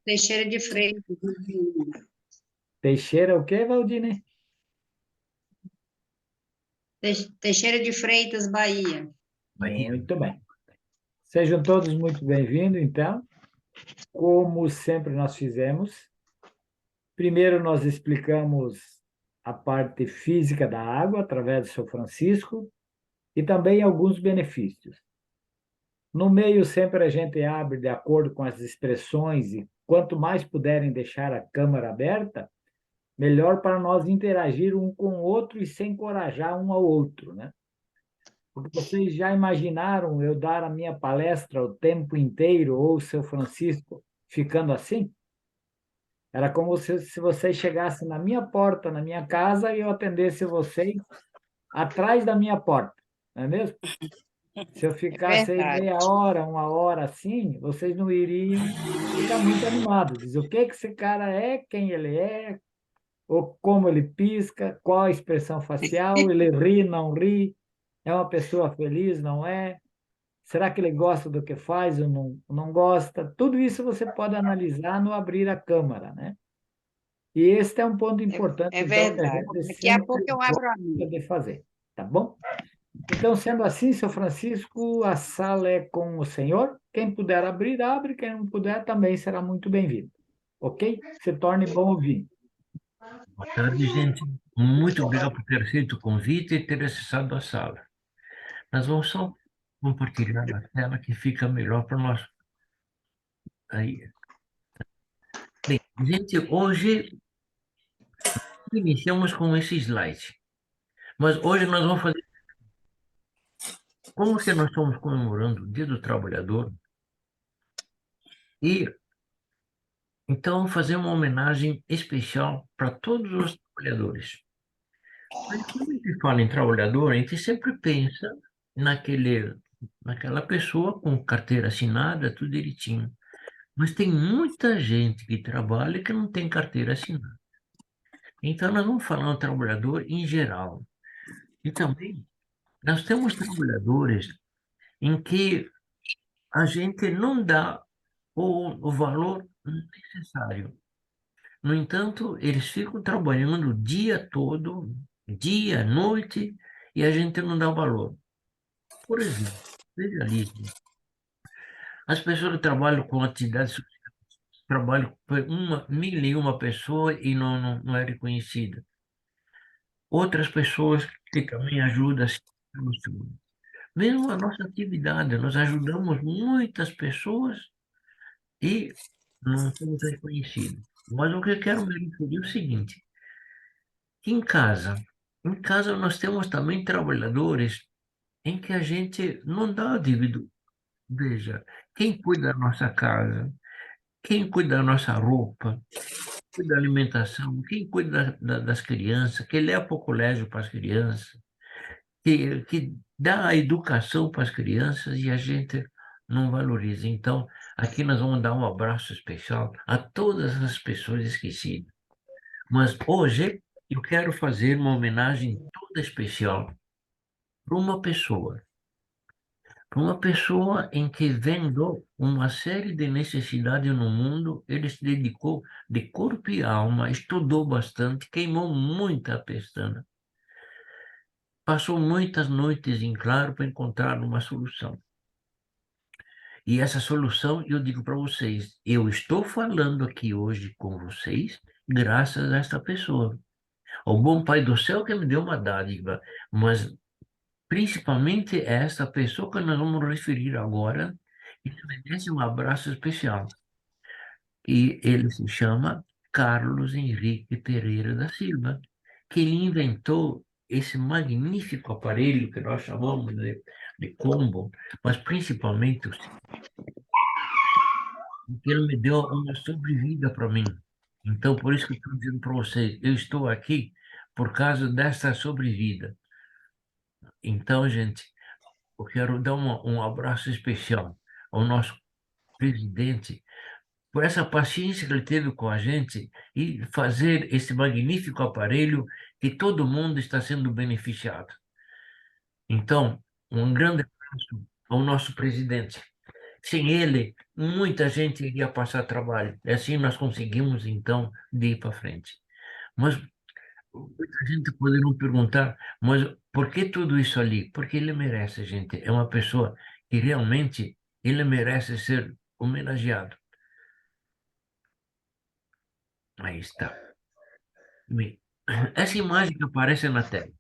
Teixeira de Freitas. Teixeira o quê, Valdine? Teixeira de Freitas, Bahia. Muito bem. Sejam todos muito bem-vindos, então. Como sempre nós fizemos, primeiro nós explicamos a parte física da água através do São Francisco e também alguns benefícios. No meio, sempre a gente abre de acordo com as expressões e quanto mais puderem deixar a câmara aberta, melhor para nós interagir um com o outro e se encorajar um ao outro, né? Porque vocês já imaginaram eu dar a minha palestra o tempo inteiro ou o seu Francisco ficando assim? Era como se vocês chegassem na minha porta, na minha casa, e eu atendesse vocês atrás da minha porta, não é mesmo? Se eu ficasse aí Verdade. meia hora, uma hora assim, vocês não iriam ficar muito animados. Diz o que esse cara é, quem ele é, ou como ele pisca, qual a expressão facial, ele ri, não ri, é uma pessoa feliz, não é? Será que ele gosta do que faz ou não gosta? Tudo isso você pode analisar no abrir a câmara, né? E este é um ponto importante, É então, que a verdade. gente Daqui a sempre pouco eu gosta abro a minha. de fazer, tá bom? Então, sendo assim, seu Francisco, a sala é com o senhor. Quem puder abrir, abre. Quem não puder, também será muito bem-vindo. Ok? Se torne bom ouvinte. Boa tarde, gente. Muito obrigado por ter aceito o convite e ter acessado a sala. Nós vamos só compartilhar a tela que fica melhor para nós. Aí. Bem, gente, hoje iniciamos com esse slide. Mas hoje nós vamos fazer. Como que nós estamos comemorando o Dia do Trabalhador? E então vamos fazer uma homenagem especial para todos os trabalhadores. Mas quando a gente fala em trabalhador, a gente sempre pensa naquela pessoa com carteira assinada, tudo direitinho. Mas tem muita gente que trabalha que não tem carteira assinada. Então, nós vamos falar no trabalhador em geral. E também, nós temos trabalhadores em que a gente não dá o valor necessário. No entanto, eles ficam trabalhando o dia todo, dia, noite, e a gente não dá valor. Por exemplo, veja ali, as pessoas que trabalham com atividades, trabalham por mil e uma pessoa e não é reconhecida. Outras pessoas que também ajudam assim, mesmo a nossa atividade, nós ajudamos muitas pessoas e não somos reconhecidos. Mas o que eu quero me referir é o seguinte, que em casa nós temos também trabalhadores em que a gente não dá devido. Veja, quem cuida da nossa casa, quem cuida da nossa roupa, cuida da alimentação, quem cuida das crianças, quem leva para o colégio para as crianças, que dá a educação para as crianças e a gente não valoriza. Então, aqui nós vamos dar um abraço especial a todas as pessoas esquecidas. Mas hoje eu quero fazer uma homenagem toda especial para uma pessoa em que, vendo uma série de necessidades no mundo, ele se dedicou de corpo e alma, estudou bastante, queimou muita pestana, passou muitas noites em claro para encontrar uma solução. E essa solução, eu digo para vocês, eu estou falando aqui hoje com vocês graças a esta pessoa. O bom Pai do céu que me deu uma dádiva, mas principalmente é esta pessoa que nós vamos referir agora, e que merece um abraço especial. E ele se chama Carlos Henrique Pereira da Silva, que ele inventou esse magnífico aparelho que nós chamamos de combo, mas principalmente porque ele me deu uma sobrevida para mim. Então, por isso que eu estou dizendo para vocês, eu estou aqui por causa dessa sobrevida. Então, gente, eu quero dar um abraço especial ao nosso presidente por essa paciência que ele teve com a gente e fazer esse magnífico aparelho que todo mundo está sendo beneficiado. Então, um grande abraço ao nosso presidente. Sem ele, muita gente iria passar trabalho. E assim nós conseguimos, então, de ir para frente. Mas muita gente poderia perguntar, mas por que tudo isso ali? Porque ele merece, gente. É uma pessoa que realmente ele merece ser homenageado. Aí está. Bem, essa imagem que aparece na tela.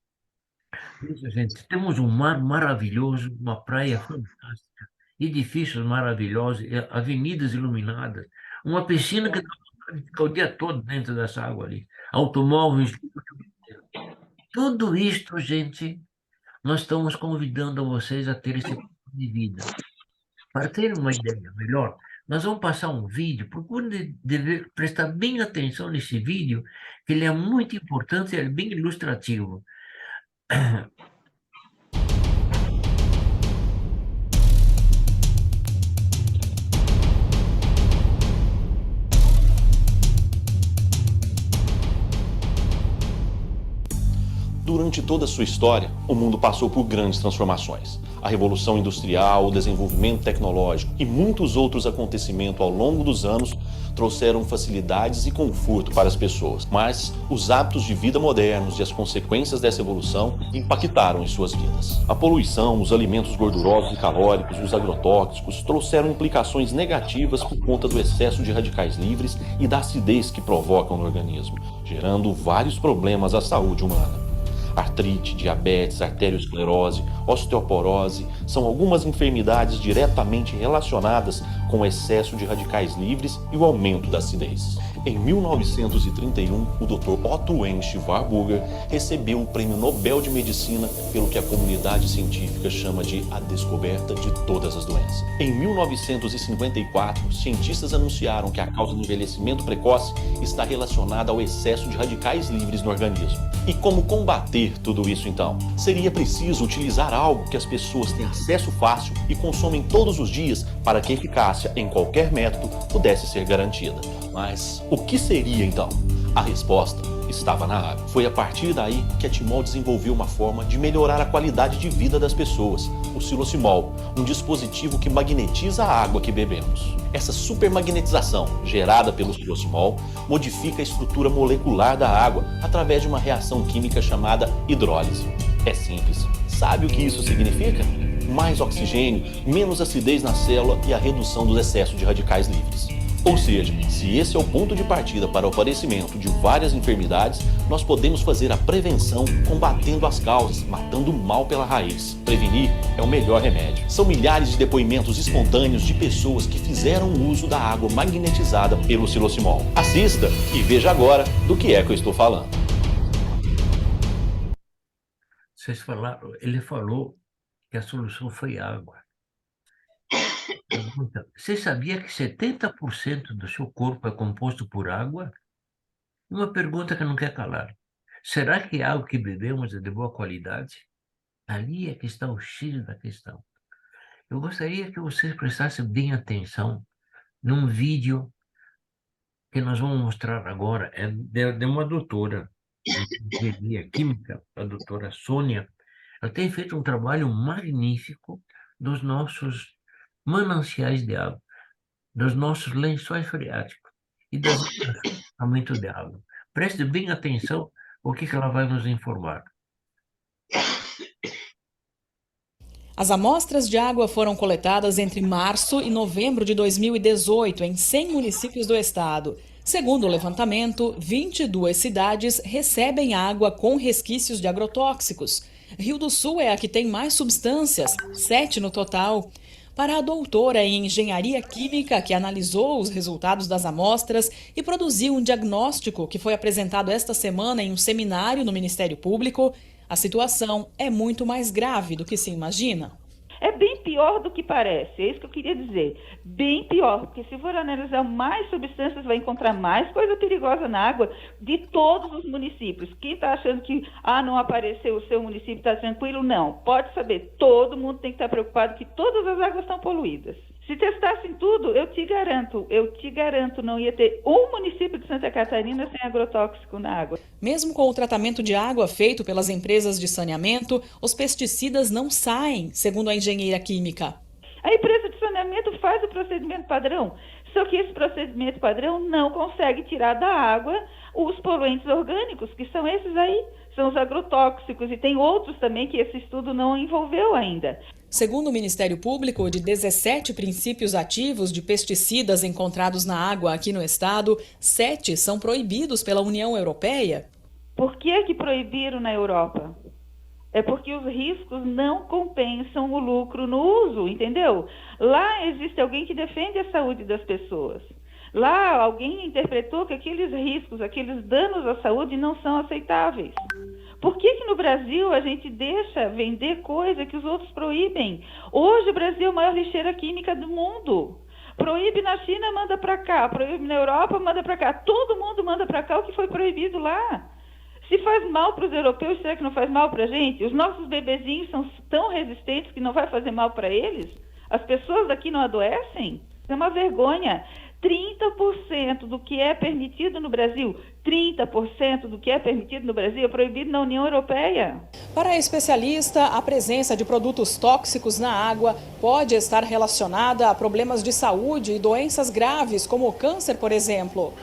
Isso, gente. Temos um mar maravilhoso, uma praia fantástica, edifícios maravilhosos, avenidas iluminadas, uma piscina que dá vontade de ficar o dia todo dentro dessa água ali, automóveis. Tudo isto, gente, nós estamos convidando a vocês a ter esse tipo de vida. Para ter uma ideia melhor, nós vamos passar um vídeo, procure prestar bem atenção nesse vídeo, que ele é muito importante, ele é bem ilustrativo. Durante toda a sua história, o mundo passou por grandes transformações. A Revolução Industrial, o desenvolvimento tecnológico e muitos outros acontecimentos ao longo dos anos trouxeram facilidades e conforto para as pessoas. Mas os hábitos de vida modernos e as consequências dessa evolução impactaram em suas vidas. A poluição, os alimentos gordurosos e calóricos e os agrotóxicos trouxeram implicações negativas por conta do excesso de radicais livres e da acidez que provocam no organismo, gerando vários problemas à saúde humana. Artrite, diabetes, arteriosclerose, osteoporose são algumas enfermidades diretamente relacionadas com o excesso de radicais livres e o aumento da acidez. Em 1931, o Dr. Otto Wendt Warburger recebeu o Prêmio Nobel de Medicina pelo que a comunidade científica chama de a descoberta de todas as doenças. Em 1954, cientistas anunciaram que a causa do envelhecimento precoce está relacionada ao excesso de radicais livres no organismo. E como combater tudo isso então? Seria preciso utilizar algo que as pessoas têm acesso fácil e consomem todos os dias para que a eficácia em qualquer método pudesse ser garantida. Mas o que seria então? A resposta estava na água. Foi a partir daí que a Timol desenvolveu uma forma de melhorar a qualidade de vida das pessoas, o Silosimol, um dispositivo que magnetiza a água que bebemos. Essa supermagnetização, gerada pelo Silosimol, modifica a estrutura molecular da água através de uma reação química chamada hidrólise. É simples. Sabe o que isso significa? Mais oxigênio, menos acidez na célula e a redução do excesso de radicais livres. Ou seja, se esse é o ponto de partida para o aparecimento de várias enfermidades, nós podemos fazer a prevenção combatendo as causas, matando o mal pela raiz. Prevenir é o melhor remédio. São milhares de depoimentos espontâneos de pessoas que fizeram uso da água magnetizada pelo Silosimol. Assista e veja agora do que é que eu estou falando. Vocês falaram, ele falou que a solução foi água. Pergunta, você sabia que 70% do seu corpo é composto por água? Uma pergunta que não quer calar. Será que a água que bebemos é de boa qualidade? Ali é que está o X da questão. Eu gostaria que vocês prestassem bem atenção num vídeo que nós vamos mostrar agora. É de uma doutora de engenharia química, a doutora Sônia. Ela tem feito um trabalho magnífico dos nossos mananciais de água, dos nossos lençóis freáticos e do tratamento de água. Preste bem atenção o que ela vai nos informar. As amostras de água foram coletadas entre março e novembro de 2018 em 100 municípios do estado. Segundo o levantamento, 22 cidades recebem água com resquícios de agrotóxicos. Rio do Sul é a que tem mais substâncias, 7 no total. Para a doutora em engenharia química, que analisou os resultados das amostras e produziu um diagnóstico que foi apresentado esta semana em um seminário no Ministério Público, a situação é muito mais grave do que se imagina. É bem pior do que parece, é isso que eu queria dizer. Bem pior, porque se for analisar mais substâncias, vai encontrar mais coisa perigosa na água de todos os municípios. Quem está achando que não apareceu, o seu município está tranquilo? Não, pode saber, todo mundo tem que estar preocupado que todas as águas estão poluídas. Se testassem tudo, eu te garanto, não ia ter um município de Santa Catarina sem agrotóxico na água. Mesmo com o tratamento de água feito pelas empresas de saneamento, os pesticidas não saem, segundo a engenheira química. A empresa de saneamento faz o procedimento padrão, só que esse procedimento padrão não consegue tirar da água os poluentes orgânicos, que são esses aí, são os agrotóxicos, e tem outros também que esse estudo não envolveu ainda. Segundo o Ministério Público, de 17 princípios ativos de pesticidas encontrados na água aqui no estado, 7 são proibidos pela União Europeia. Por que que proibiram na Europa? É porque os riscos não compensam o lucro no uso, entendeu? Lá existe alguém que defende a saúde das pessoas. Lá alguém interpretou que aqueles riscos, aqueles danos à saúde não são aceitáveis. Por que que no Brasil a gente deixa vender coisa que os outros proíbem? Hoje o Brasil é a maior lixeira química do mundo. Proíbe na China, manda para cá. Proíbe na Europa, manda para cá. Todo mundo manda para cá o que foi proibido lá. Se faz mal para os europeus, será que não faz mal para a gente? Os nossos bebezinhos são tão resistentes que não vai fazer mal para eles? As pessoas daqui não adoecem? É uma vergonha. 30% do que é permitido no Brasil, 30% do que é permitido no Brasil é proibido na União Europeia. Para a especialista, a presença de produtos tóxicos na água pode estar relacionada a problemas de saúde e doenças graves, como o câncer, por exemplo.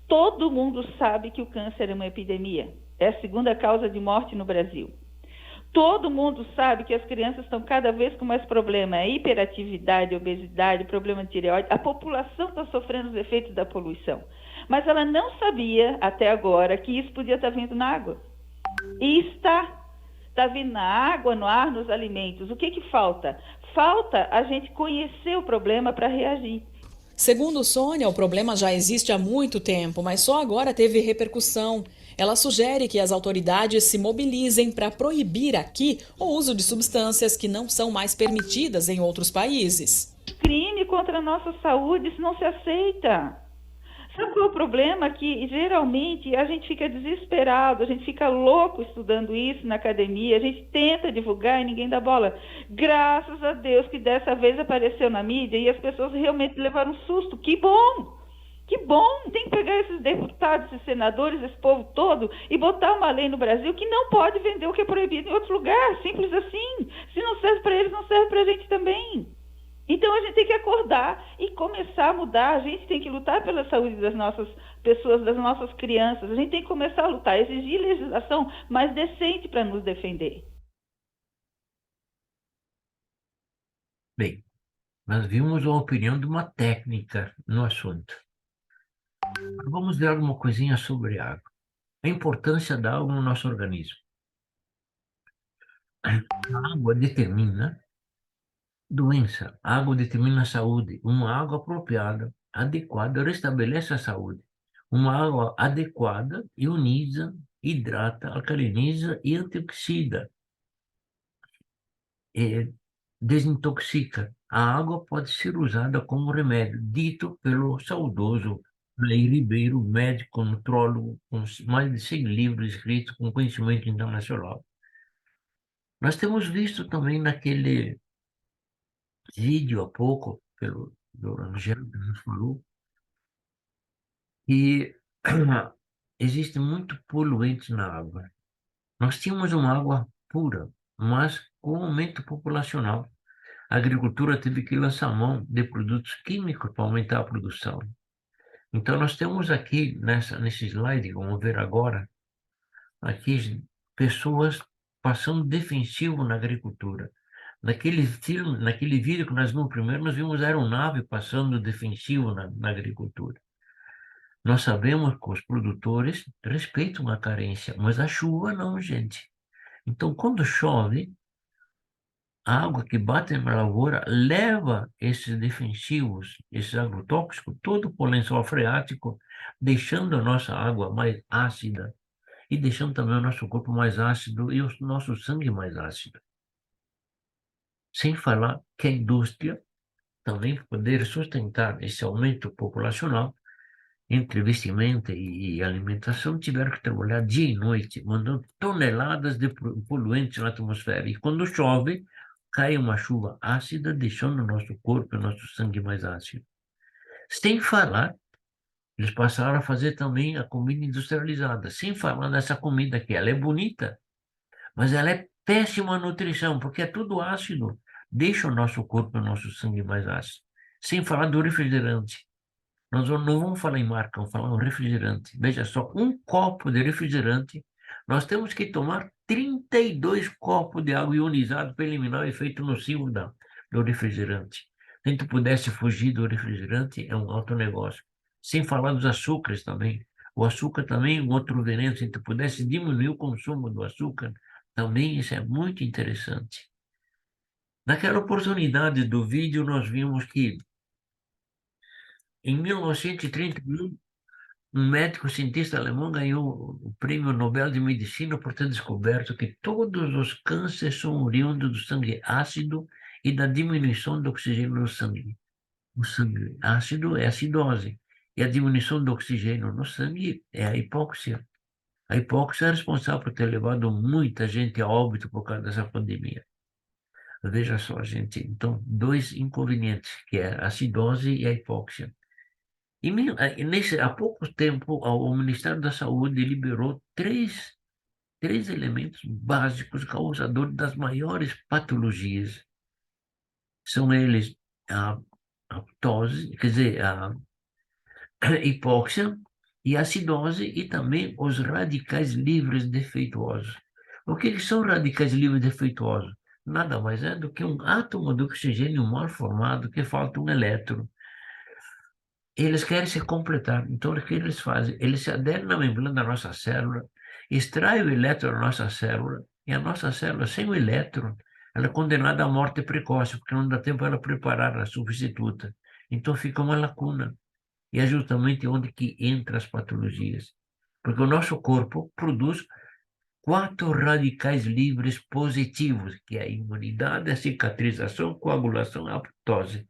Todo mundo sabe que o câncer é uma epidemia. É a segunda causa de morte no Brasil. Todo mundo sabe que as crianças estão cada vez com mais problema, hiperatividade, obesidade, problema de tireoide. A população está sofrendo os efeitos da poluição. Mas ela não sabia, até agora, que isso podia estar vindo na água. E está vindo na água, no ar, nos alimentos. O que que falta? Falta a gente conhecer o problema para reagir. Segundo Sônia, o problema já existe há muito tempo, mas só agora teve repercussão. Ela sugere que as autoridades se mobilizem para proibir aqui o uso de substâncias que não são mais permitidas em outros países. Crime contra a nossa saúde, isso não se aceita. Sabe qual é o problema? Que geralmente a gente fica desesperado, a gente fica louco estudando isso na academia, a gente tenta divulgar e ninguém dá bola. Graças a Deus que dessa vez apareceu na mídia e as pessoas realmente levaram um susto. Que bom! Que bom! Tem que pegar esses deputados, esses senadores, esse povo todo e botar uma lei no Brasil que não pode vender o que é proibido em outro lugar. Simples assim. Se não serve para eles, não serve para a gente também. Então a gente tem que acordar e começar a mudar. A gente tem que lutar pela saúde das nossas pessoas, das nossas crianças. A gente tem que começar a lutar, exigir legislação mais decente para nos defender. Bem, nós vimos a opinião de uma técnica no assunto. Vamos ver alguma coisinha sobre água. A importância da água no nosso organismo. A água determina doença. A água determina a saúde. Uma água apropriada, adequada, restabelece a saúde. Uma água adequada ioniza, hidrata, alcaliniza e antioxida. Desintoxica. A água pode ser usada como remédio, dito pelo saudoso Leir Ribeiro, médico, nutrólogo, com mais de 100 livros escritos com conhecimento internacional. Nós temos visto também naquele vídeo há pouco, pelo Angelo que nos falou, que existe muito poluente na água. Nós tínhamos uma água pura, mas com o aumento populacional, a agricultura teve que lançar mão de produtos químicos para aumentar a produção. Então, nós temos aqui, nesse slide, vamos ver agora, aqui pessoas passando defensivo na agricultura. Naquele filme, naquele vídeo que nós vimos primeiro, nós vimos a aeronave passando defensivo na agricultura. Nós sabemos que os produtores respeitam a carência, mas a chuva não, gente. Então, quando chove, a água que bate na lavoura leva esses defensivos, esses agrotóxicos, todo para o lençol freático, deixando a nossa água mais ácida e deixando também o nosso corpo mais ácido e o nosso sangue mais ácido. Sem falar que a indústria, também para poder sustentar esse aumento populacional, entre vestimenta e alimentação, tiveram que trabalhar dia e noite, mandando toneladas de poluentes na atmosfera. E quando chove, cai uma chuva ácida, deixando o nosso corpo e o nosso sangue mais ácido. Sem falar, eles passaram a fazer também a comida industrializada, sem falar dessa comida que ela é bonita, mas ela é péssima nutrição, porque é tudo ácido, deixa o nosso corpo e o nosso sangue mais ácido. Sem falar do refrigerante. Nós não vamos falar em marca, vamos falar em refrigerante. Veja só, um copo de refrigerante, nós temos que tomar 32 copos de água ionizada para eliminar o efeito nocivo do refrigerante. Se a gente pudesse fugir do refrigerante, é um alto negócio. Sem falar dos açúcares também. O açúcar também é um outro veneno. Se a gente pudesse diminuir o consumo do açúcar, também isso é muito interessante. Naquela oportunidade do vídeo, nós vimos que em 1931, um médico cientista alemão ganhou o Prêmio Nobel de Medicina por ter descoberto que todos os cânceres são oriundos do sangue ácido e da diminuição do oxigênio no sangue. O sangue ácido é a acidose, e a diminuição do oxigênio no sangue é a hipóxia. A hipóxia é responsável por ter levado muita gente a óbito por causa dessa pandemia. Veja só, gente, então, dois inconvenientes, que é a acidose e a hipóxia. Há pouco tempo, o Ministério da Saúde liberou três elementos básicos causadores das maiores patologias. São eles a ptose, quer dizer, a hipóxia e a acidose, e também os radicais livres defeituosos. O que são radicais livres defeituosos? Nada mais é do que um átomo de oxigênio mal formado que falta um elétron. Eles querem se completar. Então, o que eles fazem? Eles se aderem na membrana da nossa célula, extraem o elétron da nossa célula, e a nossa célula, sem o elétron, ela é condenada à morte precoce, porque não dá tempo para ela preparar a substituta. Então, fica uma lacuna. E é justamente onde que entram as patologias. Porque o nosso corpo produz 4 radicais livres positivos, que é a imunidade, a cicatrização, coagulação e a apoptose.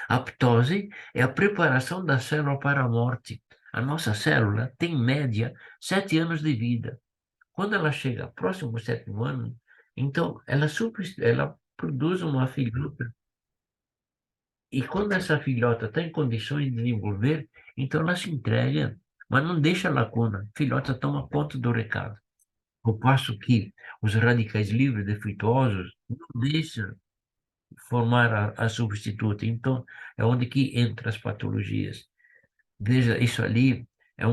A apoptose é a preparação da célula para a morte. A nossa célula tem, em média, 7 anos de vida. Quando ela chega próximo ao 7º ano, então ela produz uma filhota. E quando essa filhota está em condições de desenvolver, então ela se entrega, mas não deixa lacuna. A filhota toma conta do recado. Ao passo que os radicais livres defeituosos não deixam formar a substituta. Então, é onde que entram as patologias. Veja, isso ali é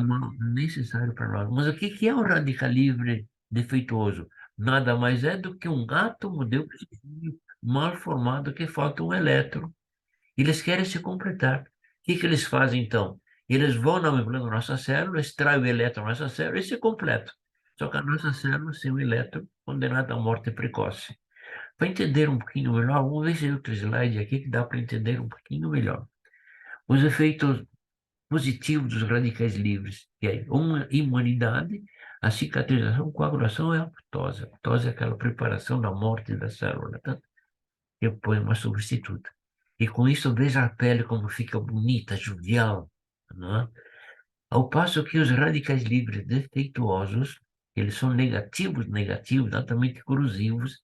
necessário para nós. Mas o que é um radical livre defeituoso? Nada mais é do que um átomo de oxigênio mal formado que falta um elétron. Eles querem se completar. O que eles fazem, então? Eles vão na membrana da nossa célula, extraem o elétron da nossa célula e se completam. Só que a nossa célula, sem o elétron, condenada à morte precoce. Para entender um pouquinho melhor, vamos ver se outro slide aqui que dá para entender um pouquinho melhor. Os efeitos positivos dos radicais livres, que é uma imunidade, a cicatrização, coagulação e a apoptose. A apoptose é aquela preparação da morte da célula, tá? Que põe uma substituta. E com isso, veja a pele como fica bonita, jovial, não é? Ao passo que os radicais livres defeituosos, eles são negativos, altamente corrosivos,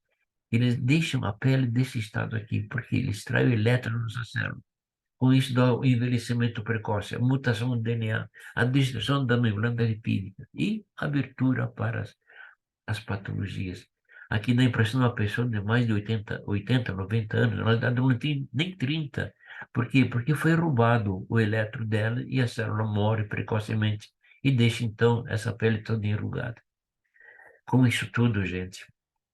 eles deixam a pele desse estado aqui, porque eles extraem o elétron da nossa célula. Com isso dá o envelhecimento precoce, a mutação do DNA, a destruição da membrana lipídica e abertura para as patologias. Aqui dá a impressão de uma pessoa de mais de 80, 90 anos, na verdade não tem nem 30. Por quê? Porque foi roubado o elétron dela e a célula morre precocemente e deixa então essa pele toda enrugada. Com isso tudo, gente,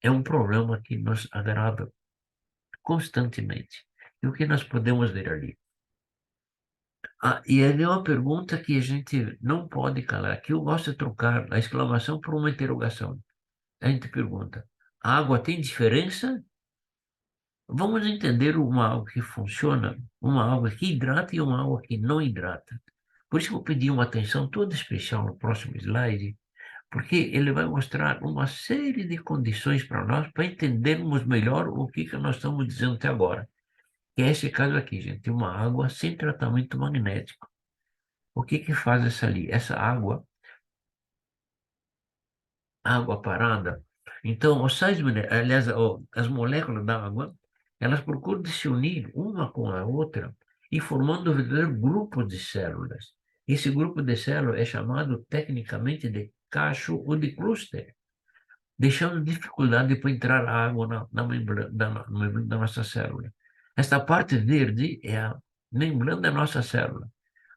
é um problema que nos agrava constantemente. E o que nós podemos ver ali? E ali é uma pergunta que a gente não pode calar, que eu gosto de trocar a exclamação por uma interrogação. A gente pergunta, a água tem diferença? Vamos entender uma água que funciona, uma água que hidrata e uma água que não hidrata. Por isso que eu pedi uma atenção toda especial no próximo slide, porque ele vai mostrar uma série de condições para nós, para entendermos melhor o que nós estamos dizendo até agora. Que é esse caso aqui, gente, uma água sem tratamento magnético. O que faz essa água parada? Então, os sais minerais, aliás, as moléculas da água, elas procuram se unir uma com a outra e formando um verdadeiro grupo de células. Esse grupo de células é chamado tecnicamente de cacho ou de clúster. deixando dificuldade para entrar água na membrana da nossa célula. Esta parte verde é a membrana da nossa célula.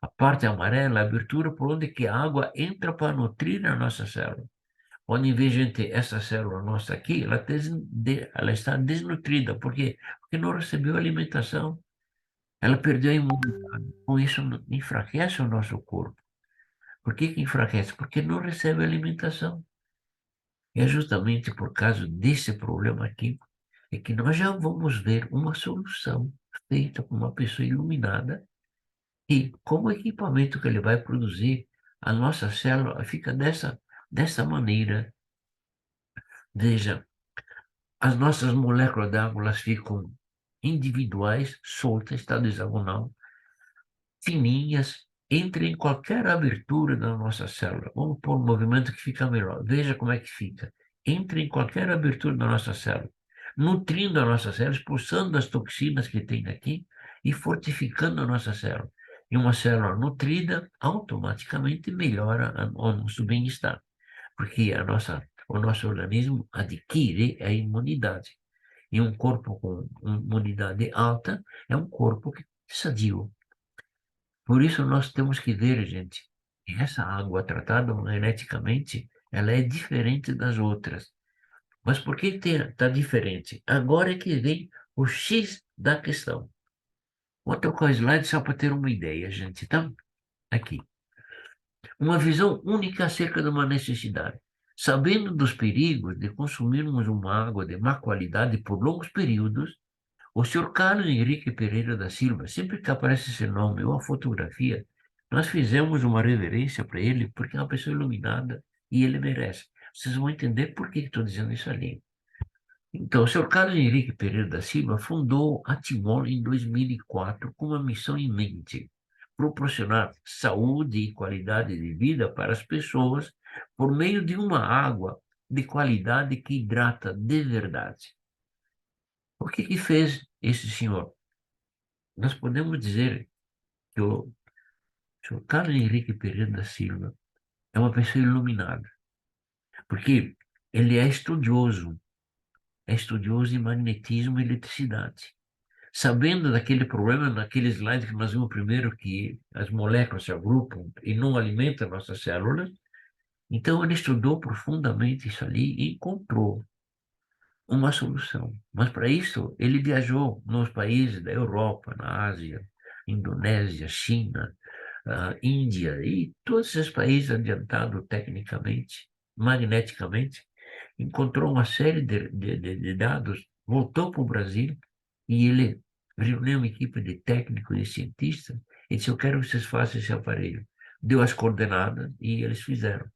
A parte amarela é a abertura por onde que a água entra para nutrir a nossa célula. Quando, em vez de ter essa célula nossa aqui, ela está desnutrida. Por quê? Porque não recebeu alimentação. Ela perdeu a imunidade. Com isso, enfraquece o nosso corpo. Por que que enfraquece? Porque não recebe alimentação. E é justamente por causa desse problema aqui é que nós já vamos ver uma solução feita por uma pessoa iluminada e com o equipamento que ele vai produzir, a nossa célula fica dessa maneira. Veja, as nossas moléculas d'água elas ficam individuais, soltas, estado hexagonal, fininhas, entra em qualquer abertura da nossa célula. Vamos pôr um movimento que fica melhor. Veja como é que fica. Entra em qualquer abertura da nossa célula, nutrindo a nossa célula, expulsando as toxinas que tem aqui e fortificando a nossa célula. E uma célula nutrida automaticamente melhora o nosso bem-estar, porque o nosso organismo adquire a imunidade. E um corpo com imunidade alta é um corpo sadio. Por isso nós temos que ver, gente, que essa água tratada geneticamente, ela é diferente das outras. Mas por que está diferente? Agora é que vem o X da questão. Vou trocar o slide só para ter uma ideia, gente. Então, aqui. Uma visão única acerca de uma necessidade. Sabendo dos perigos de consumirmos uma água de má qualidade por longos períodos, o senhor Carlos Henrique Pereira da Silva, sempre que aparece esse nome ou a fotografia, nós fizemos uma reverência para ele, porque é uma pessoa iluminada e ele merece. Vocês vão entender por que estou dizendo isso ali. Então, o senhor Carlos Henrique Pereira da Silva fundou a Timor em 2004 com uma missão em mente: proporcionar saúde e qualidade de vida para as pessoas por meio de uma água de qualidade que hidrata de verdade. O que fez esse senhor? Nós podemos dizer que o senhor Carlos Henrique Pereira da Silva é uma pessoa iluminada, porque ele é estudioso em magnetismo e eletricidade. Sabendo daquele problema, naquele slide que nós vimos primeiro, que as moléculas se agrupam e não alimentam nossas células, então ele estudou profundamente isso ali e encontrou uma solução. Mas para isso, ele viajou nos países da Europa, na Ásia, Indonésia, China, Índia e todos esses países adiantados tecnicamente, magneticamente, encontrou uma série de dados, voltou para o Brasil e ele reuniu uma equipe de técnicos e cientistas e disse: eu quero que vocês façam esse aparelho. Deu as coordenadas e eles fizeram.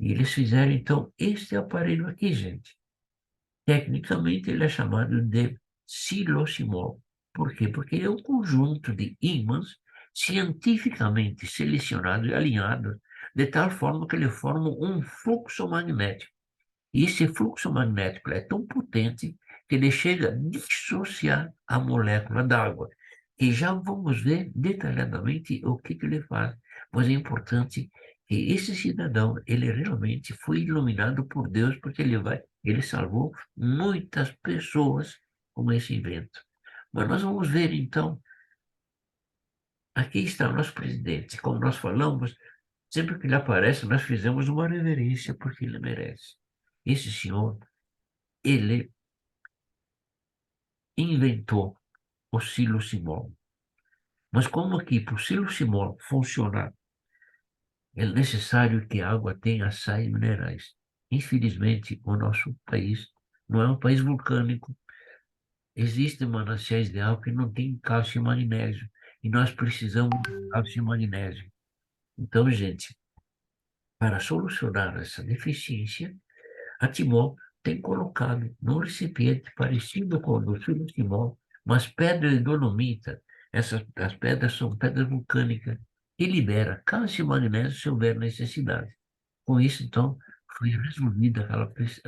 E eles fizeram, então, este aparelho aqui, gente. Tecnicamente, ele é chamado de silosimol. Por quê? Porque é um conjunto de ímãs cientificamente selecionados e alinhados de tal forma que ele forma um fluxo magnético. E esse fluxo magnético é tão potente que ele chega a dissociar a molécula d'água. E já vamos ver detalhadamente o que ele faz. Mas é importante que esse cidadão, ele realmente foi iluminado por Deus, porque ele salvou muitas pessoas com esse invento. Mas nós vamos ver, então, aqui está o nosso presidente. Como nós falamos, sempre que ele aparece, nós fizemos uma reverência, porque ele merece. Esse senhor, ele inventou o silosimol. Mas como aqui, para o silosimol funcionar, é necessário que a água tenha sais minerais. Infelizmente, o nosso país não é um país vulcânico. Existem mananciais de água que não tem cálcio e magnésio. E nós precisamos de cálcio e magnésio. Então, gente, para solucionar essa deficiência, a Timor tem colocado num recipiente parecido com o do Timor, mas pedra de dolomita. As pedras são pedras vulcânicas e libera cálcio e magnésio se houver necessidade. Com isso, então, foi resolvida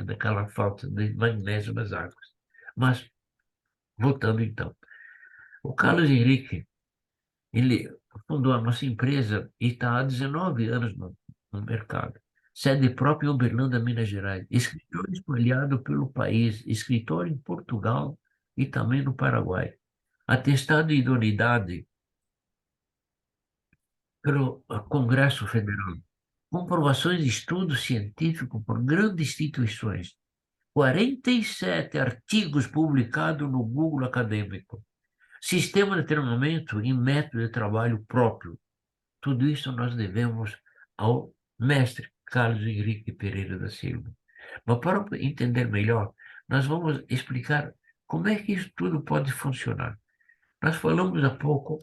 aquela falta de magnésio nas águas. Mas, voltando então, o Carlos Henrique, ele fundou a nossa empresa e está há 19 anos no mercado. sede própria em Uberlândia, Minas Gerais. Escritório espalhado pelo país, escritório em Portugal e também no Paraguai. Atestado de idoneidade pelo Congresso Federal. Comprovações de estudo científico por grandes instituições. 47 artigos publicados no Google Acadêmico. Sistema de treinamento e método de trabalho próprio. Tudo isso nós devemos ao mestre Carlos Henrique Pereira da Silva. Mas para entender melhor, nós vamos explicar como é que isso tudo pode funcionar. Nós falamos há pouco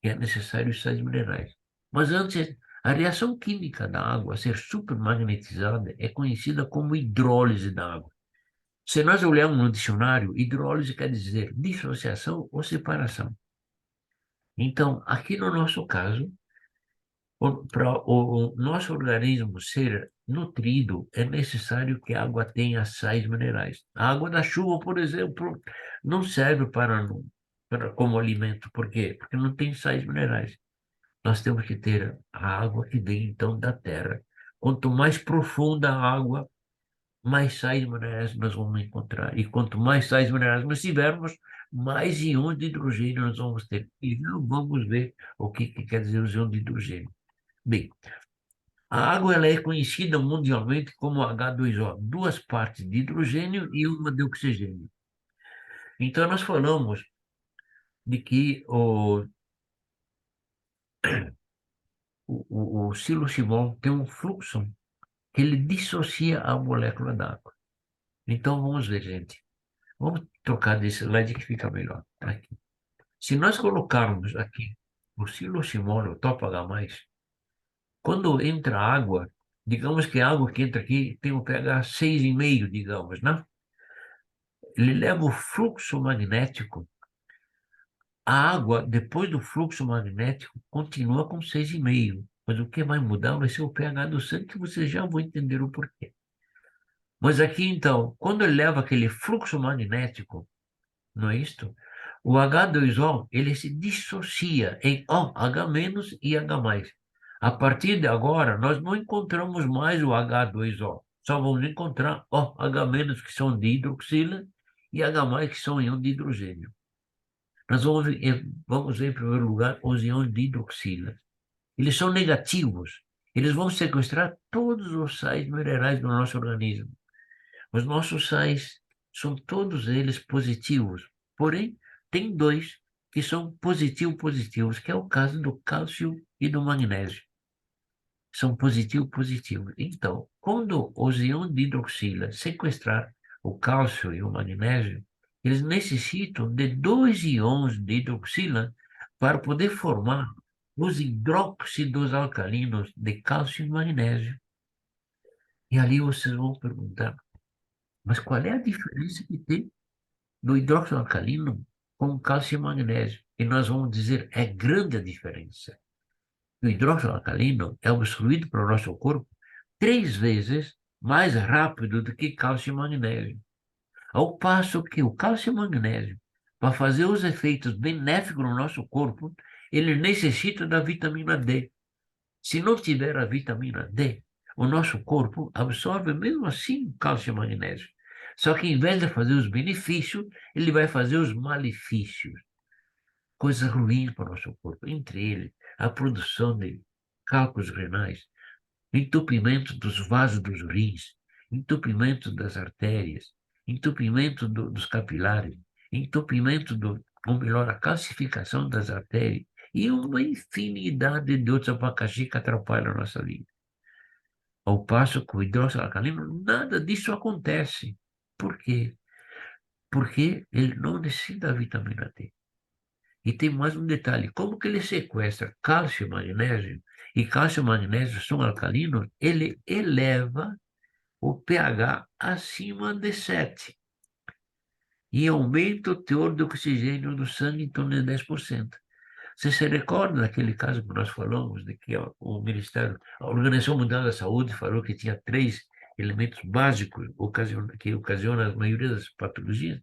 que é necessário os sais minerais. Mas antes, a reação química da água a ser supermagnetizada é conhecida como hidrólise da água. Se nós olharmos no dicionário, hidrólise quer dizer dissociação ou separação. Então, aqui no nosso caso, para o nosso organismo ser nutrido, é necessário que a água tenha sais minerais. A água da chuva, por exemplo, não serve como alimento. Por quê? Porque não tem sais minerais. Nós temos que ter a água que vem, então, da terra. Quanto mais profunda a água, mais sais minerais nós vamos encontrar. E quanto mais sais minerais nós tivermos, mais íons de hidrogênio nós vamos ter. E vamos ver o que quer dizer os íons de hidrogênio. Bem, a água ela é conhecida mundialmente como H2O, duas partes de hidrogênio e uma de oxigênio. Então, nós falamos de que o siloximol tem um fluxo que ele dissocia a molécula d'água. Então, vamos ver, gente. Vamos trocar desse slide que fica melhor. Aqui. Se nós colocarmos aqui o siloximol, o topo H+, quando entra água, digamos que a água que entra aqui tem um pH 6,5, digamos, né? Ele leva o fluxo magnético. A água, depois do fluxo magnético, continua com 6,5. Mas o que vai mudar vai ser o pH do sangue, que vocês já vão entender o porquê. Mas aqui, então, quando ele leva aquele fluxo magnético, não é isto? O H2O, ele se dissocia em H- e H+. A partir de agora, nós não encontramos mais o H2O. Só vamos encontrar OH-, que são de hidroxila, e H+, que são íons de hidrogênio. Nós vamos ver, em primeiro lugar, os íons de hidroxila. Eles são negativos. Eles vão sequestrar todos os sais minerais do nosso organismo. Os nossos sais são todos eles positivos. Porém, tem dois que são positivo-positivos, que é o caso do cálcio e do magnésio. São positivo-positivos. Então, quando os íons de hidroxila sequestrar o cálcio e o magnésio, eles necessitam de dois íons de hidroxila para poder formar os hidróxidos alcalinos de cálcio e magnésio. E ali vocês vão perguntar, mas qual é a diferença que tem do hidróxido alcalino com cálcio e magnésio? E nós vamos dizer, é grande a diferença. O hidróxido alcalino é absorvido pelo nosso corpo 3 vezes mais rápido do que cálcio e magnésio. Ao passo que o cálcio e magnésio, para fazer os efeitos benéficos no nosso corpo, ele necessita da vitamina D. Se não tiver a vitamina D, o nosso corpo absorve mesmo assim cálcio e magnésio. Só que em vez de fazer os benefícios, ele vai fazer os malefícios. Coisas ruins para o nosso corpo. Entre eles, a produção de cálculos renais, entupimento dos vasos dos rins, entupimento das artérias, entupimento dos capilares, entupimento ou melhor, a calcificação das artérias e uma infinidade de outros abacaxi que atrapalham a nossa vida. Ao passo que o hidróxido alcalino, nada disso acontece. Por quê? Porque ele não necessita da vitamina D. E tem mais um detalhe, como que ele sequestra cálcio e magnésio, e cálcio e magnésio são alcalinos, ele eleva o pH acima de 7 e aumenta o teor de oxigênio do sangue em torno de 10%. Você se recorda daquele caso que nós falamos, de que o Ministério, a Organização Mundial da Saúde falou que tinha 3 elementos básicos que ocasionam a maioria das patologias?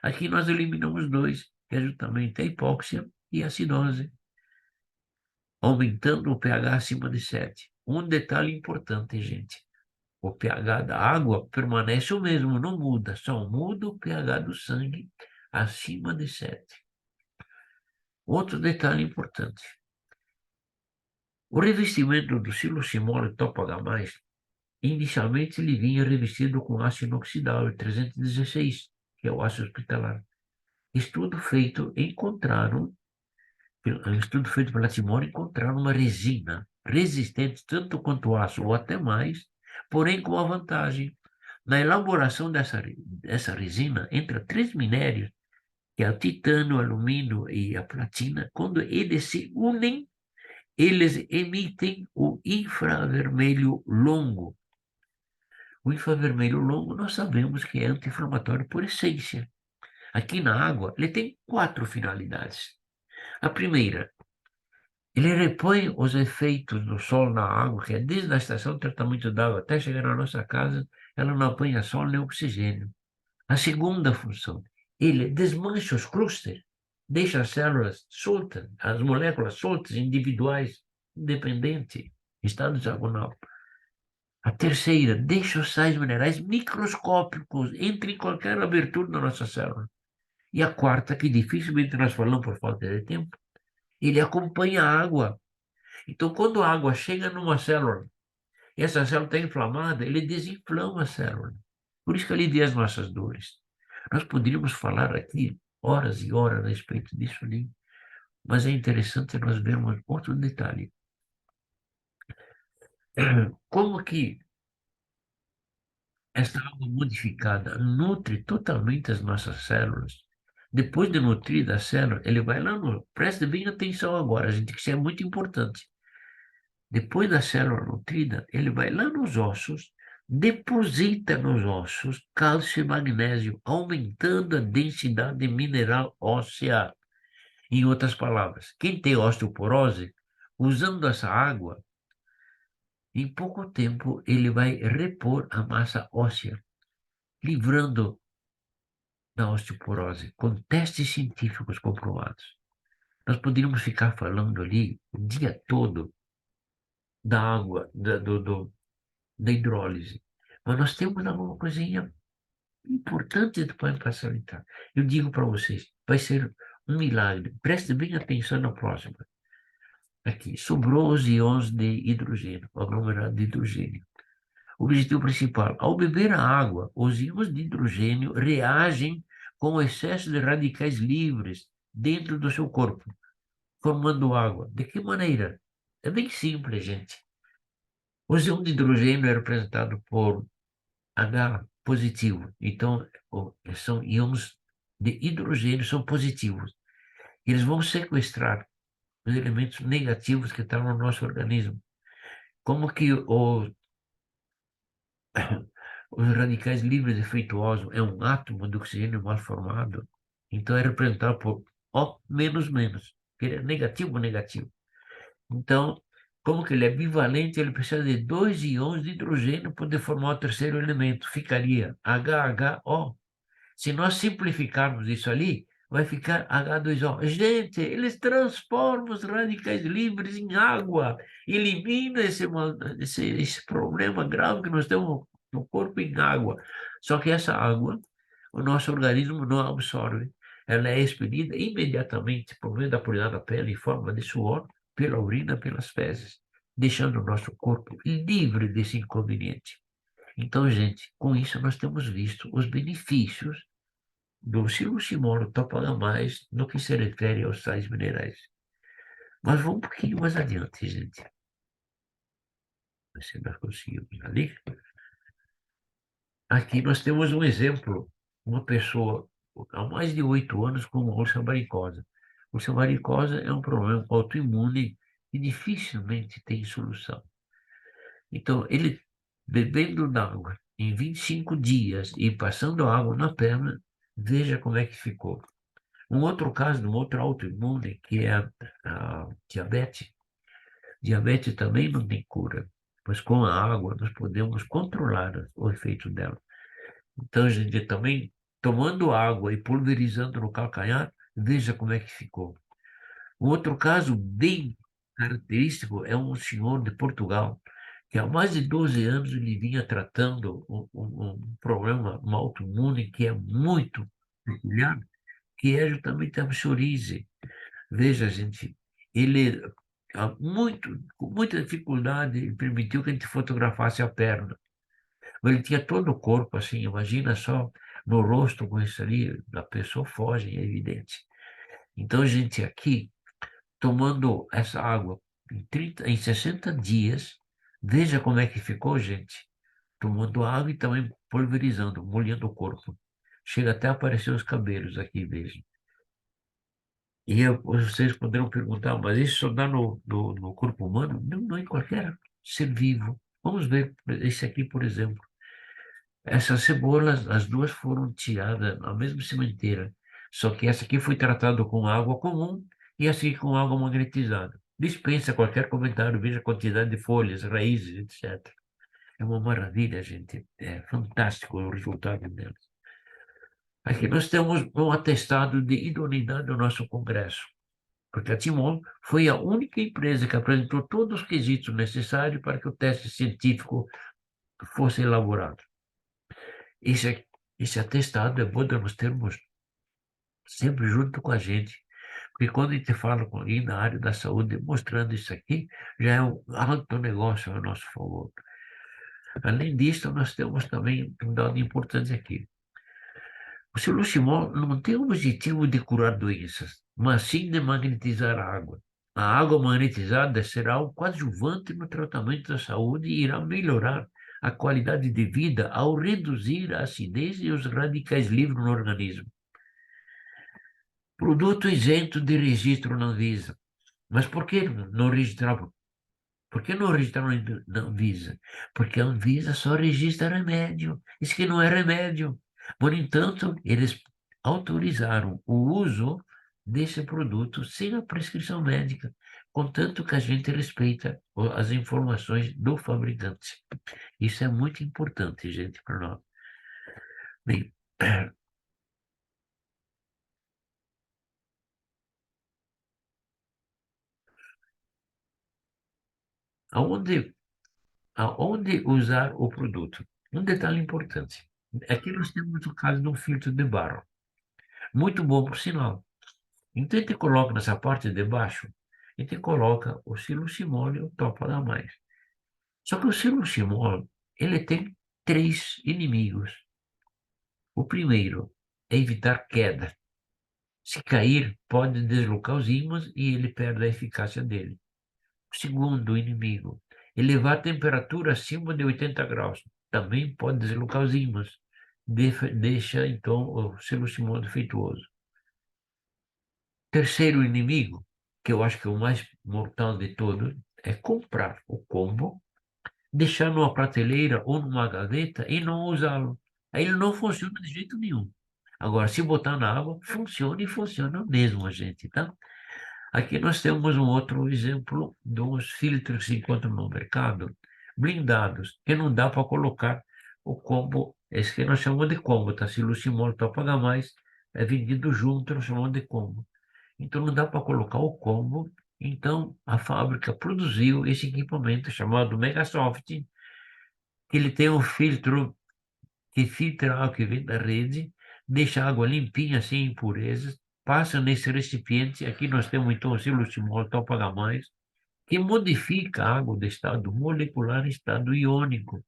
Aqui nós eliminamos 2, que é justamente a hipóxia e a acidose, aumentando o pH acima de 7. Um detalhe importante, gente. O pH da água permanece o mesmo, não muda, só muda o pH do sangue acima de 7. Outro detalhe importante. O revestimento do silosimol Topo H+, inicialmente ele vinha revestido com aço inoxidável 316, que é o aço hospitalar. Um estudo feito pela Timor encontraram uma resina resistente tanto quanto o aço ou até mais, porém com a vantagem. Na elaboração dessa resina, entra 3 minérios, que é o titânio, o alumínio e a platina. Quando eles se unem, eles emitem o infravermelho longo. O infravermelho longo nós sabemos que é anti-inflamatório por essência. Aqui na água, ele tem 4 finalidades. A primeira, ele repõe os efeitos do sol na água, que é desde a estação de tratamento da água até chegar na nossa casa, ela não apanha sol nem oxigênio. A segunda função, ele desmancha os clústeres, deixa as células soltas, as moléculas soltas, individuais, independentes, em estado hexagonal. A terceira, deixa os sais minerais microscópicos, entre em qualquer abertura da nossa célula. E a quarta, que dificilmente nós falamos por falta de tempo, ele acompanha a água. Então, quando a água chega numa célula, e essa célula está inflamada, ele desinflama a célula. Por isso que alivia as nossas dores. Nós poderíamos falar aqui horas e horas a respeito disso ali, mas é interessante nós vermos outro detalhe. Como que essa água modificada nutre totalmente as nossas células. Depois de nutrir a célula, ele vai lá no... Preste bem atenção agora, gente, que isso é muito importante. Depois da célula nutrida, ele vai lá nos ossos, deposita nos ossos cálcio e magnésio, aumentando a densidade mineral óssea. Em outras palavras, quem tem osteoporose, usando essa água, em pouco tempo ele vai repor a massa óssea, livrando da osteoporose, com testes científicos comprovados. Nós poderíamos ficar falando ali o dia todo da água, da hidrólise, mas nós temos alguma coisinha importante para salientar. Eu digo para vocês, vai ser um milagre. Preste bem atenção na próxima. Aqui, sobrou os íons de hidrogênio, o aglomerado de hidrogênio. O objetivo principal, ao beber a água, os íons de hidrogênio reagem com o excesso de radicais livres dentro do seu corpo, formando água. De que maneira? É bem simples, gente. Os íons de hidrogênio é representado por H positivo. Então, são íons de hidrogênio, são positivos. Eles vão sequestrar os elementos negativos que estão no nosso organismo. Como que os radicais livres defeituosos é um átomo de oxigênio mal formado, então é representado por O menos menos, que ele é negativo negativo. Então, como que ele é bivalente, ele precisa de 2 íons de hidrogênio para poder formar o terceiro elemento, ficaria HHO. Se nós simplificarmos isso ali, vai ficar H2O. Gente, eles transformam os radicais livres em água, elimina esse problema grave que nós temos no corpo em água. Só que essa água, o nosso organismo não absorve. Ela é expelida imediatamente por meio da pureza da pele em forma de suor, pela urina, pelas fezes, deixando o nosso corpo livre desse inconveniente. Então, gente, com isso nós temos visto os benefícios do silosimol Topo H+, no que se refere aos sais minerais. Mas vamos um pouquinho mais adiante, gente. Se nós conseguimos ali. Aqui nós temos um exemplo, uma pessoa há mais de 8 anos com úlcera varicosa. Úlcera varicosa é um problema autoimune que dificilmente tem solução. Então, ele bebendo água em 25 dias e passando água na perna, veja como é que ficou. Um outro caso de um outro autoimune, que é a diabetes. Diabetes também não tem cura, mas com a água nós podemos controlar o efeito dela. Então, a gente também, tomando água e pulverizando no calcanhar, veja como é que ficou. Um outro caso bem característico é um senhor de Portugal, que há mais de 12 anos ele vinha tratando um problema, uma autoimune que é muito peculiar, que é justamente a psoríase. Veja, gente, ele com muita dificuldade permitiu que a gente fotografasse a perna. Mas ele tinha todo o corpo assim, imagina só no rosto com isso ali, a pessoa foge, é evidente. Então, gente, aqui, tomando essa água em 60 dias, veja como é que ficou, gente. Tomando água e também pulverizando, molhando o corpo. Chega até a aparecer os cabelos aqui, veja. E vocês poderão perguntar, mas isso só dá no corpo humano? Não, não em qualquer ser vivo. Vamos ver esse aqui, por exemplo. Essas cebolas, as duas foram tiradas na mesma sementeira, só que essa aqui foi tratada com água comum e essa aqui com água magnetizada. Dispensa qualquer comentário, veja a quantidade de folhas, raízes, etc. É uma maravilha, gente. É fantástico o resultado delas. Aqui nós temos um atestado de idoneidade do nosso Congresso, porque a Timon foi a única empresa que apresentou todos os quesitos necessários para que o teste científico fosse elaborado. Esse atestado é bom de nós termos sempre junto com a gente, porque quando a gente fala com alguém na área da saúde, mostrando isso aqui, já é um alto negócio a nosso favor. Além disso, nós temos também um dado importante aqui. O siloximol não tem o objetivo de curar doenças, mas sim de magnetizar a água. A água magnetizada será um coadjuvante no tratamento da saúde e irá melhorar a qualidade de vida ao reduzir a acidez e os radicais livres no organismo. Produto isento de registro na Anvisa. Mas por que não registraram? Por que não registraram na Anvisa? Porque a Anvisa só registra remédio. Isso que não é remédio. Por entanto, eles autorizaram o uso desse produto sem a prescrição médica, contanto que a gente respeita as informações do fabricante. Isso é muito importante, gente, para nós. Bem, aonde usar o produto? Um detalhe importante. Aqui nós temos o caso de um filtro de barro. Muito bom, por sinal. Então, a gente coloca nessa parte de baixo, a gente coloca o siloximol e o topa da mais. Só que o siloximol, ele tem 3 inimigos. O primeiro é evitar queda. Se cair, pode deslocar os ímãs e ele perde a eficácia dele. O segundo inimigo, elevar a temperatura acima de 80 graus. Também pode deslocar os ímãs. Deixa, então, o siloximol defeituoso. Terceiro inimigo, que eu acho que é o mais mortal de todos, é comprar o combo, deixar numa prateleira ou numa gaveta e não usá-lo. Aí ele não funciona de jeito nenhum. Agora, se botar na água, funciona e funciona mesmo, gente, tá? Aqui nós temos um outro exemplo dos filtros que se encontram no mercado, blindados, que não dá para colocar o combo, esse que nós chamamos de combo, tá? Siloximol Topa mais é vendido junto, nós chamamos de combo. Então não dá para colocar o combo, então a fábrica produziu esse equipamento chamado Megasoft, que ele tem um filtro que filtra a água que vem da rede, deixa a água limpinha, sem impurezas, passa nesse recipiente, aqui nós temos então o siloximol Topa mais, que modifica a água de estado molecular em estado iônico,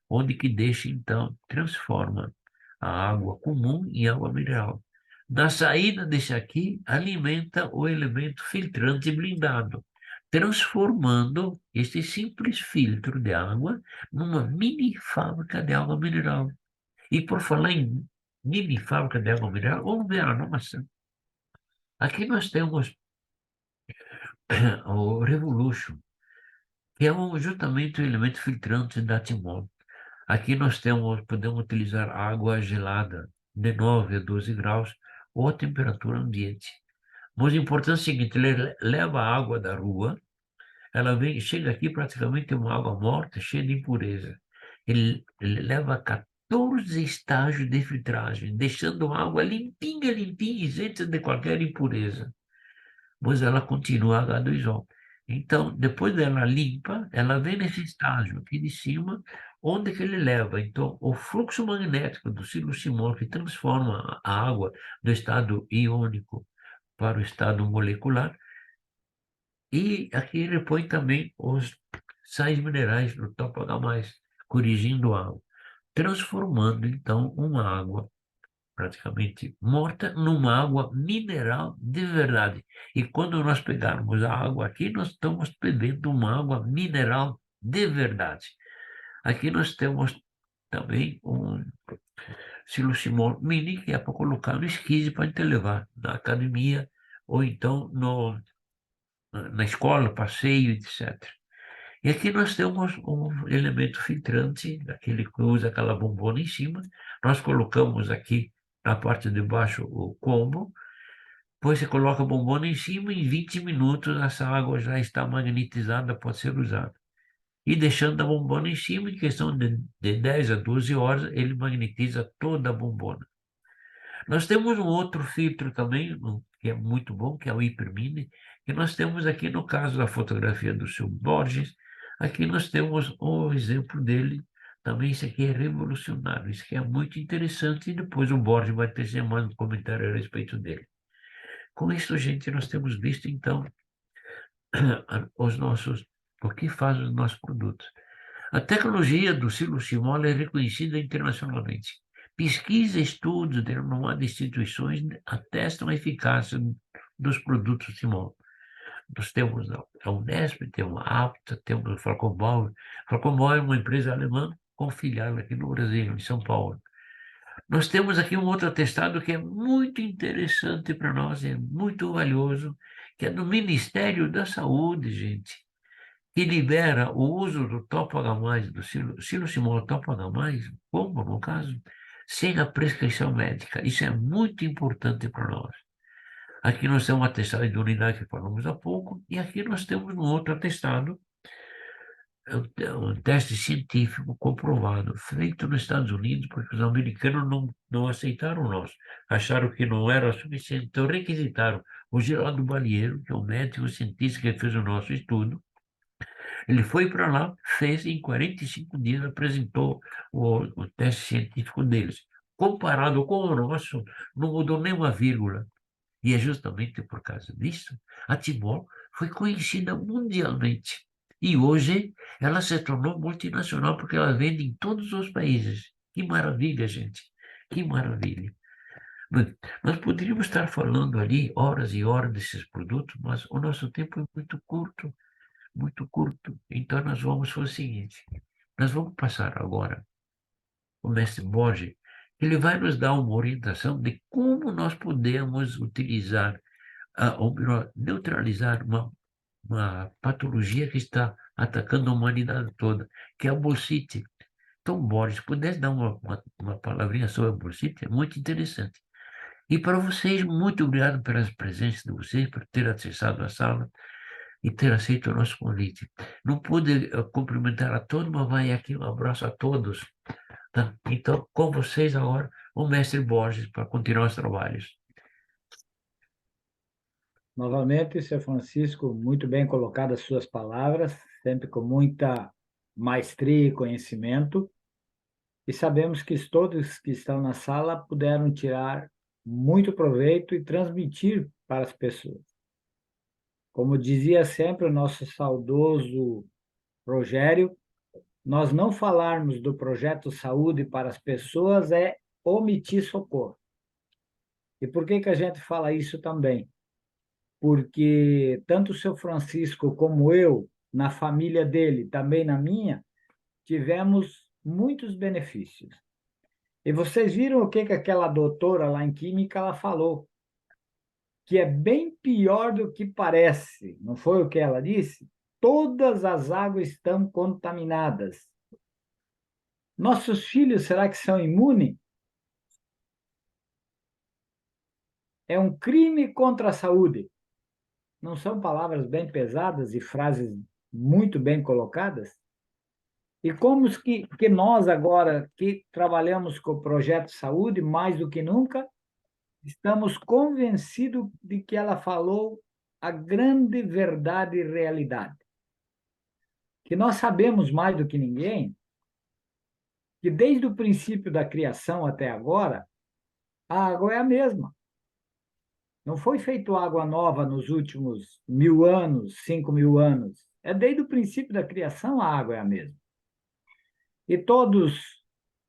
onde que deixa então, transforma a água comum em água mineral. Na saída desse aqui, alimenta o elemento filtrante blindado, transformando este simples filtro de água numa mini fábrica de água mineral. E por falar em mini fábrica de água mineral, vamos ver a nossa. Aqui nós temos o Revolution, que é justamente o elemento filtrante da Timon. Aqui nós podemos utilizar água gelada de 9 a 12 graus ou a temperatura ambiente. Mas o importante é o seguinte, ele leva a água da rua, chega aqui praticamente uma água morta, cheia de impureza. Ele leva 14 estágios de filtragem, deixando a água limpinha, isenta de qualquer impureza. Mas ela continua H2O. Então, depois dela limpa, ela vem nesse estágio aqui de cima, onde que ele leva. Então, o fluxo magnético do siloximol, que transforma a água do estado iônico para o estado molecular, e aqui ele põe também os sais minerais no topo H+, corrigindo a água, transformando, então, uma água praticamente morta numa água mineral de verdade. E quando nós pegarmos a água aqui, nós estamos bebendo uma água mineral de verdade. Aqui nós temos também um siloximol mini, que é para colocar no esquise para a gente levar na academia ou então na escola, passeio, etc. E aqui nós temos um elemento filtrante, aquele que usa aquela bombona em cima. Nós colocamos aqui na parte de baixo o combo, depois você coloca a bombona em cima e em 20 minutos essa água já está magnetizada, pode ser usada. E deixando a bombona em cima, em questão de 10 a 12 horas, ele magnetiza toda a bombona. Nós temos um outro filtro também, que é muito bom, que é o Hipermine, que nós temos aqui no caso da fotografia do seu Borges. Aqui nós temos o exemplo dele, também isso aqui é revolucionário, isso aqui é muito interessante, e depois o Borges vai ter mais um comentário a respeito dele. Com isso, gente, nós temos visto, então, o que faz os nossos produtos. A tecnologia do siloximol é reconhecida internacionalmente. Pesquisa e estudos de renomadas instituições atestam a eficácia dos produtos Simol. Nós temos a Unesp, temos a APTA, temos a Falcon-Bauer. Falcon-Bauer é uma empresa alemã com filial aqui no Brasil, em São Paulo. Nós temos aqui um outro atestado que é muito interessante para nós, é muito valioso, que é do Ministério da Saúde, gente, que libera o uso do topo-H+, do siloximol topo-H+, como no caso, sem a prescrição médica. Isso é muito importante para nós. Aqui nós temos um atestado de unidade que falamos há pouco, e aqui nós temos um outro atestado, um teste científico comprovado, feito nos Estados Unidos, porque os americanos não aceitaram o nosso, acharam que não era suficiente, então requisitaram o Geraldo Balieiro, que é o médico cientista que fez o nosso estudo. Ele foi para lá, fez em 45 dias, apresentou o teste científico deles. Comparado com o nosso, não mudou nem uma vírgula. E é justamente por causa disso, a Timor foi conhecida mundialmente. E hoje ela se tornou multinacional porque ela vende em todos os países. Que maravilha, gente! Que maravilha! Bem, nós poderíamos estar falando ali horas e horas desses produtos, mas o nosso tempo é muito curto, muito curto. Então nós vamos fazer o seguinte, nós vamos passar agora o mestre Borges, ele vai nos dar uma orientação de como nós podemos utilizar, ou melhor, neutralizar uma patologia que está atacando a humanidade toda, que é a bursite. Então, Borges, pudesse dar uma palavrinha sobre a bursite, é muito interessante. E para vocês, muito obrigado pela presença de vocês, por ter acessado a sala e ter aceito o nosso convite. Não pude cumprimentar a todos, mas vai aqui um abraço a todos. Tá? Então, com vocês agora, o mestre Borges, para continuar os trabalhos. Novamente, Sr. Francisco, muito bem colocadas as suas palavras, sempre com muita maestria e conhecimento. E sabemos que todos que estão na sala puderam tirar muito proveito e transmitir para as pessoas. Como dizia sempre o nosso saudoso Rogério, nós não falarmos do projeto Saúde para as pessoas é omitir socorro. E por que a gente fala isso também? Porque tanto o seu Francisco como eu, na família dele, também na minha, tivemos muitos benefícios. E vocês viram o que aquela doutora lá em Química ela falou? Que é bem pior do que parece. Não foi o que ela disse? Todas as águas estão contaminadas. Nossos filhos, será que são imunes? É um crime contra a saúde. Não são palavras bem pesadas e frases muito bem colocadas? E como que nós agora, que trabalhamos com o Projeto Saúde, mais do que nunca, estamos convencidos de que ela falou a grande verdade e realidade. Que nós sabemos mais do que ninguém que desde o princípio da criação até agora, a água é a mesma. Não foi feita água nova nos últimos 1000 anos, 5000 anos. É desde o princípio da criação a água é a mesma. E todos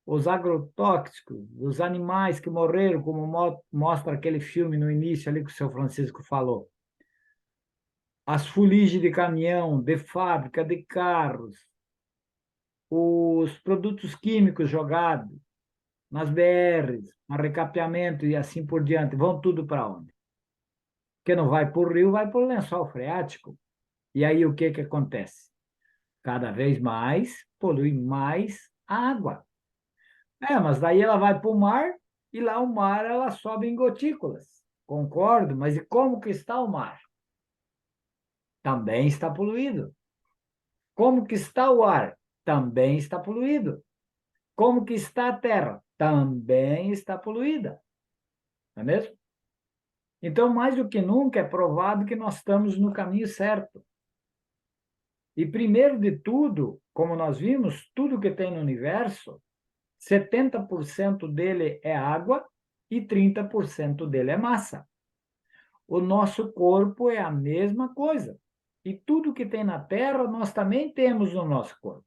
os agrotóxicos, os animais que morreram, como mostra aquele filme no início ali que o seu Francisco falou, as fuligens de caminhão, de fábrica, de carros, os produtos químicos jogados nas BRs, no recapeamento e assim por diante, vão tudo para onde? Porque não vai para o rio, vai para o lençol freático. E aí o que acontece? Cada vez mais polui mais a água. Mas daí ela vai para o mar e lá o mar ela sobe em gotículas. Concordo, mas e como que está o mar? Também está poluído. Como que está o ar? Também está poluído. Como que está a terra? Também está poluída. Não é mesmo? Então, mais do que nunca, é provado que nós estamos no caminho certo. E, primeiro de tudo, como nós vimos, tudo que tem no universo, 70% dele é água e 30% dele é massa. O nosso corpo é a mesma coisa. E tudo que tem na Terra, nós também temos no nosso corpo.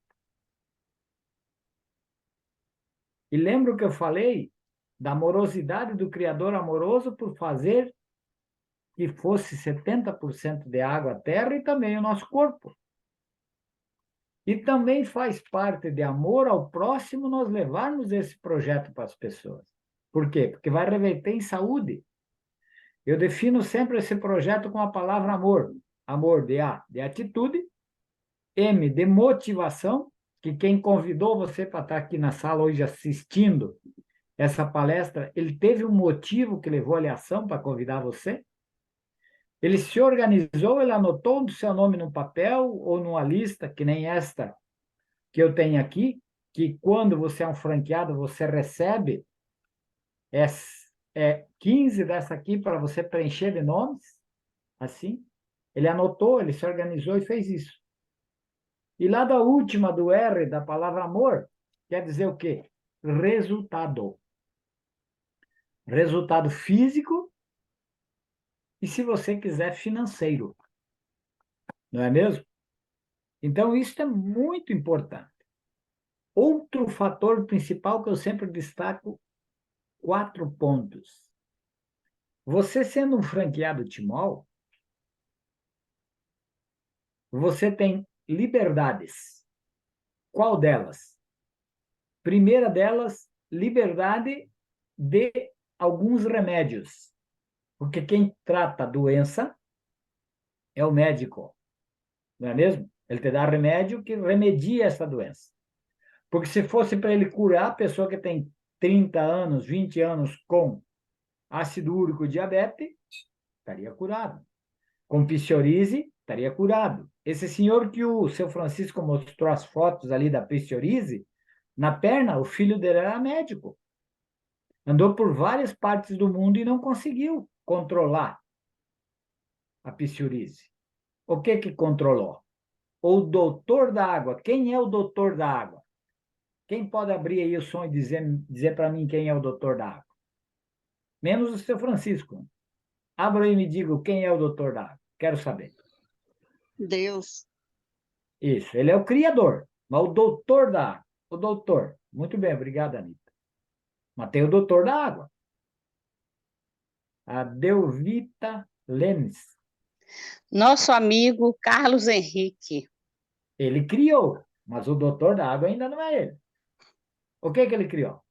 E lembra que eu falei da amorosidade do Criador amoroso por fazer que fosse 70% de água a terra e também o nosso corpo. E também faz parte de amor ao próximo nós levarmos esse projeto para as pessoas. Por quê? Porque vai reverter em saúde. Eu defino sempre esse projeto com a palavra amor. Amor de A, de atitude, M, de motivação, que quem convidou você para estar aqui na sala hoje assistindo essa palestra, ele teve um motivo que levou ele à ação para convidar você. Ele se organizou, ele anotou o seu nome num papel ou numa lista, que nem esta que eu tenho aqui, que quando você é um franqueado, você recebe 15 dessa aqui para você preencher de nomes, assim. Ele anotou, ele se organizou e fez isso. E lá da última, do R, da palavra amor, quer dizer o quê? Resultado. Resultado físico e, se você quiser, financeiro. Não é mesmo? Então, isso é muito importante. Outro fator principal que eu sempre destaco, 4 pontos. Você sendo um franqueado Timol, você tem liberdades. Qual delas? Primeira delas, liberdade de alguns remédios. Porque quem trata a doença é o médico. Não é mesmo? Ele te dá remédio que remedia essa doença. Porque se fosse para ele curar a pessoa que tem 30 anos, 20 anos com ácido úrico e diabetes, estaria curado. Com psoríase, estaria curado. Esse senhor que o seu Francisco mostrou as fotos ali da psoríase, na perna, o filho dele era médico. Andou por várias partes do mundo e não conseguiu controlar a psoríase. O que controlou? O doutor da água. Quem é o doutor da água? Quem pode abrir aí o som e dizer para mim quem é o doutor da água? Menos o seu Francisco. Abra aí e me diga quem é o doutor da água. Quero saber. Deus. Isso, ele é o criador, mas o doutor da água. O doutor. Muito bem, obrigado, Anitta. Mas tem o doutor da água. A Delvita Lemes. Nosso amigo Carlos Henrique. Ele criou, mas o doutor da água ainda não é ele. O que ele criou?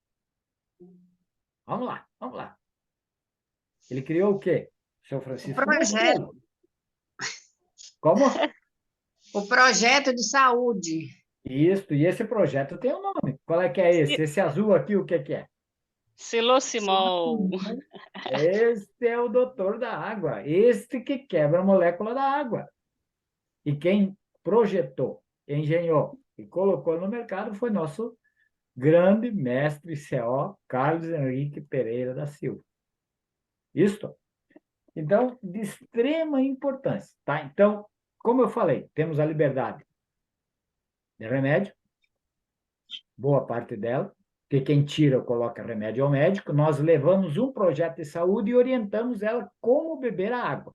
Vamos lá, vamos lá. Ele criou o quê? Seu Francisco. O projeto. Como? O projeto de saúde. Isso, e esse projeto tem um nome. Qual é que é esse? Esse azul aqui, o que é? Silocimol. Este é o doutor da água. Este que quebra a molécula da água. E quem projetou, engenhou e colocou no mercado foi nosso grande mestre CO, Carlos Henrique Pereira da Silva. Isto. Então, de extrema importância, tá? Então, como eu falei, temos a liberdade de remédio, boa parte dela, porque quem tira ou coloca remédio é o médico. Nós levamos um projeto de saúde e orientamos ela como beber a água.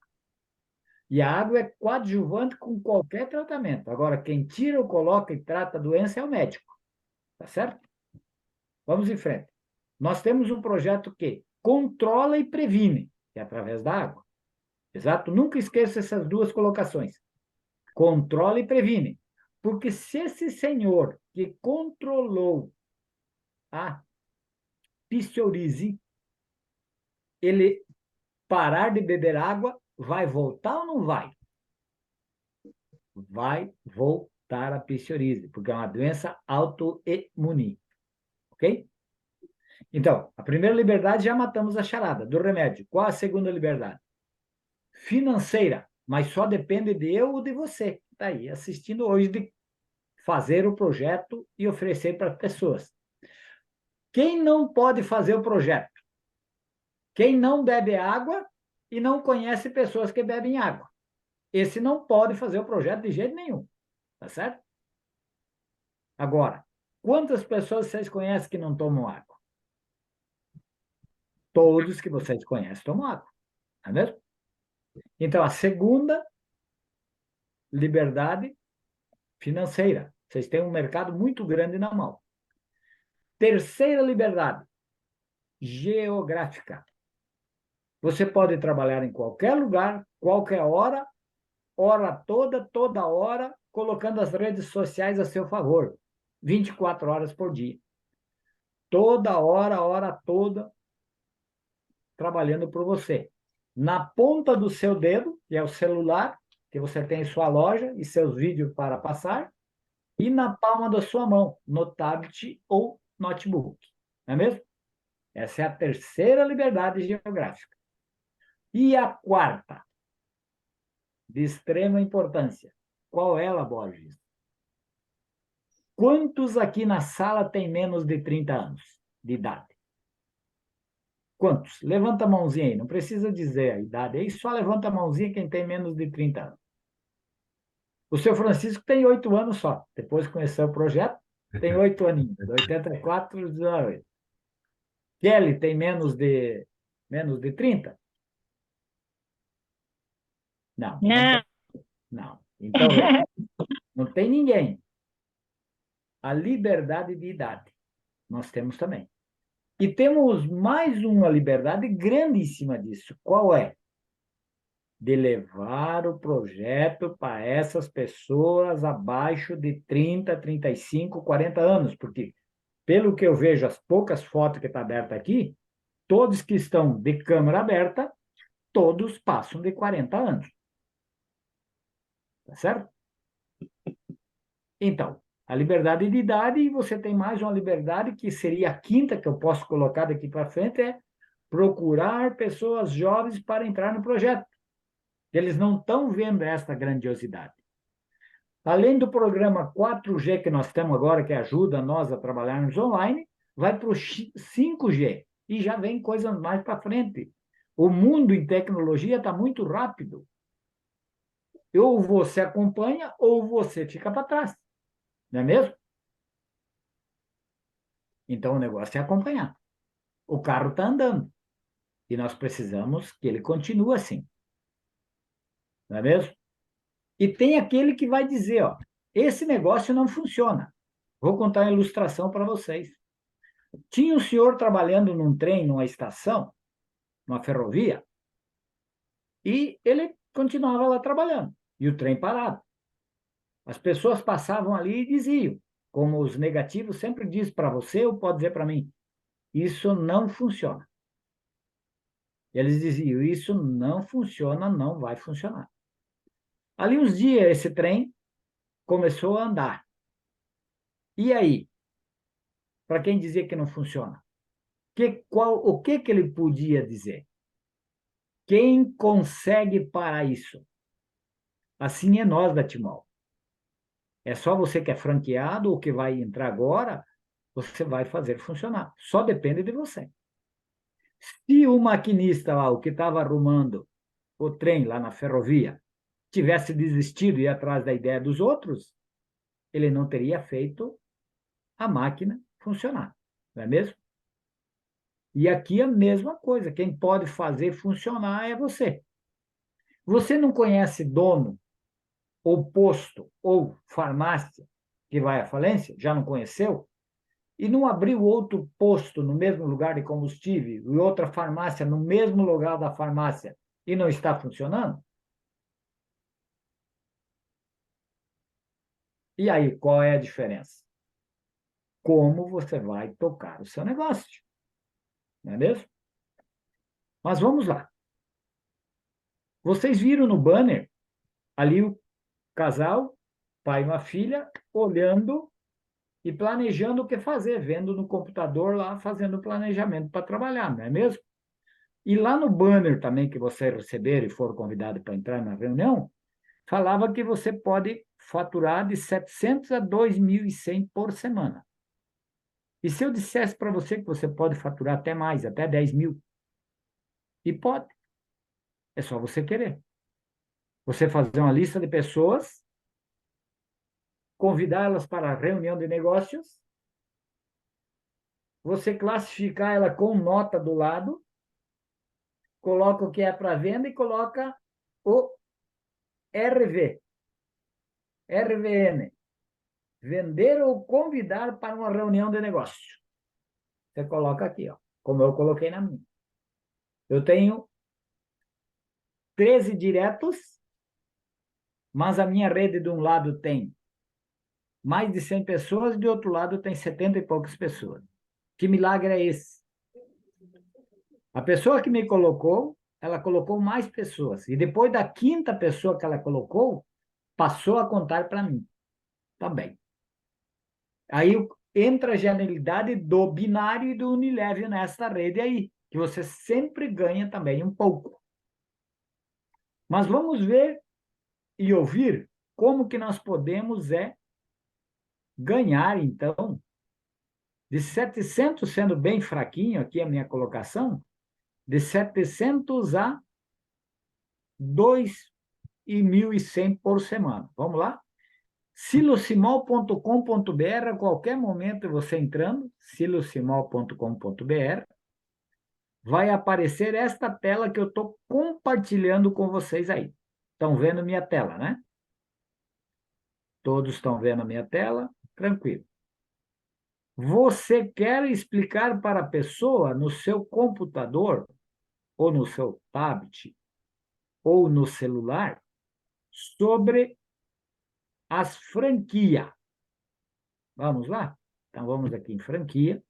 E a água é coadjuvante com qualquer tratamento. Agora, quem tira ou coloca e trata a doença é o médico, tá certo? Vamos em frente. Nós temos um projeto que controla e previne, que é através da água. Exato? Nunca esqueça essas duas colocações. Controla e previne. Porque se esse senhor que controlou a psoríase, ele parar de beber água, vai voltar ou não vai? Vai voltar a psoríase, porque é uma doença autoimune. Ok? Então, a primeira liberdade já matamos a charada do remédio. Qual a segunda liberdade? Financeira, mas só depende de eu ou de você que está aí assistindo hoje, de fazer o projeto e oferecer para as pessoas. Quem não pode fazer o projeto? Quem não bebe água e não conhece pessoas que bebem água. Esse não pode fazer o projeto de jeito nenhum. Tá certo? Agora, quantas pessoas vocês conhecem que não tomam água? Todos que vocês conhecem tomam água. Não é mesmo? Então, a segunda liberdade financeira. Vocês têm um mercado muito grande na mão. Terceira liberdade, geográfica. Você pode trabalhar em qualquer lugar, qualquer hora, hora toda, toda hora, colocando as redes sociais a seu favor. 24 horas por dia. Toda hora, hora toda, trabalhando por você. Na ponta do seu dedo, que é o celular, que você tem em sua loja e seus vídeos para passar, e na palma da sua mão, no tablet ou notebook. Não é mesmo? Essa é a terceira liberdade geográfica. E a quarta, de extrema importância. Qual é ela, Borges? Quantos aqui na sala têm menos de 30 anos de idade? Quantos? Levanta a mãozinha aí, não precisa dizer a idade aí, só levanta a mãozinha quem tem menos de 30 anos. O seu Francisco tem 8 anos só, depois que conheceu o projeto, tem 8 aninhos, de 84, 19. Kelly tem menos de 30? Não. Não. Não. Então, não tem ninguém. A liberdade de idade, nós temos também. E temos mais uma liberdade grande em cima disso. Qual é? De levar o projeto para essas pessoas abaixo de 30, 35, 40 anos, porque, pelo que eu vejo, as poucas fotos que estão abertas aqui, todos que estão de câmera aberta, todos passam de 40 anos. Tá certo? Então, a liberdade de idade, e você tem mais uma liberdade, que seria a quinta, que eu posso colocar daqui para frente, é procurar pessoas jovens para entrar no projeto. Eles não estão vendo esta grandiosidade. Além do programa 4G que nós temos agora, que ajuda nós a trabalharmos online, vai para o 5G, e já vem coisas mais para frente. O mundo em tecnologia está muito rápido. Ou você acompanha, ou você fica para trás. Não é mesmo? Então, o negócio é acompanhar. O carro está andando. E nós precisamos que ele continue assim. Não é mesmo? E tem aquele que vai dizer, ó, esse negócio não funciona. Vou contar uma ilustração para vocês. Tinha um senhor trabalhando num trem, numa estação, numa ferrovia, e ele continuava lá trabalhando. E o trem parado. As pessoas passavam ali e diziam, como os negativos sempre dizem para você ou pode dizer para mim, isso não funciona. Eles diziam, isso não funciona, não vai funcionar. Ali uns dias esse trem começou a andar. E aí? Para quem dizia que não funciona? O que ele podia dizer? Quem consegue parar isso? Assim é nós da Timol. É só você que é franqueado ou que vai entrar agora, você vai fazer funcionar. Só depende de você. Se o maquinista lá, o que estava arrumando, o trem lá na ferrovia, tivesse desistido e ir atrás da ideia dos outros, ele não teria feito a máquina funcionar, não é mesmo? E aqui a mesma coisa, quem pode fazer funcionar é você. Você não conhece dono, ou posto, ou farmácia que vai à falência? Já não conheceu? E não abriu outro posto no mesmo lugar de combustível e outra farmácia no mesmo lugar da farmácia e não está funcionando? E aí, qual é a diferença? Como você vai tocar o seu negócio, não é mesmo? Mas vamos lá. Vocês viram no banner ali o casal, pai e uma filha, olhando e planejando o que fazer, vendo no computador lá, fazendo o planejamento para trabalhar, não é mesmo? E lá no banner também que vocês receberam e foram convidados para entrar na reunião, falava que você pode faturar de 700 a 2.100 por semana. E se eu dissesse para você que você pode faturar até mais, até 10 mil? E pode. É só você querer. Você fazer uma lista de pessoas, convidá-las para a reunião de negócios, você classificar ela com nota do lado, coloca o que é para venda e coloca o RVN, vender ou convidar para uma reunião de negócio. Você coloca aqui, ó, como eu coloquei na minha. Eu tenho 13 diretos, mas a minha rede de um lado tem mais de 100 pessoas e do outro lado tem 70 e poucas pessoas. Que milagre é esse? A pessoa que me colocou, ela colocou mais pessoas. E depois da quinta pessoa que ela colocou, passou a contar para mim também. Aí entra a genialidade do binário e do Unilever nessa rede aí, que você sempre ganha também um pouco. Mas vamos ver e ouvir como que nós podemos ganhar, então, de 700, sendo bem fraquinho aqui a minha colocação, de 700 a 2.100 por semana. Vamos lá? silosimol.com.br, a qualquer momento você entrando, silosimol.com.br, vai aparecer esta tela que eu estou compartilhando com vocês aí. Estão vendo minha tela, né? Todos estão vendo a minha tela? Tranquilo. Você quer explicar para a pessoa no seu computador, ou no seu tablet, ou no celular, sobre as franquias. Vamos lá? Então, vamos aqui em franquia.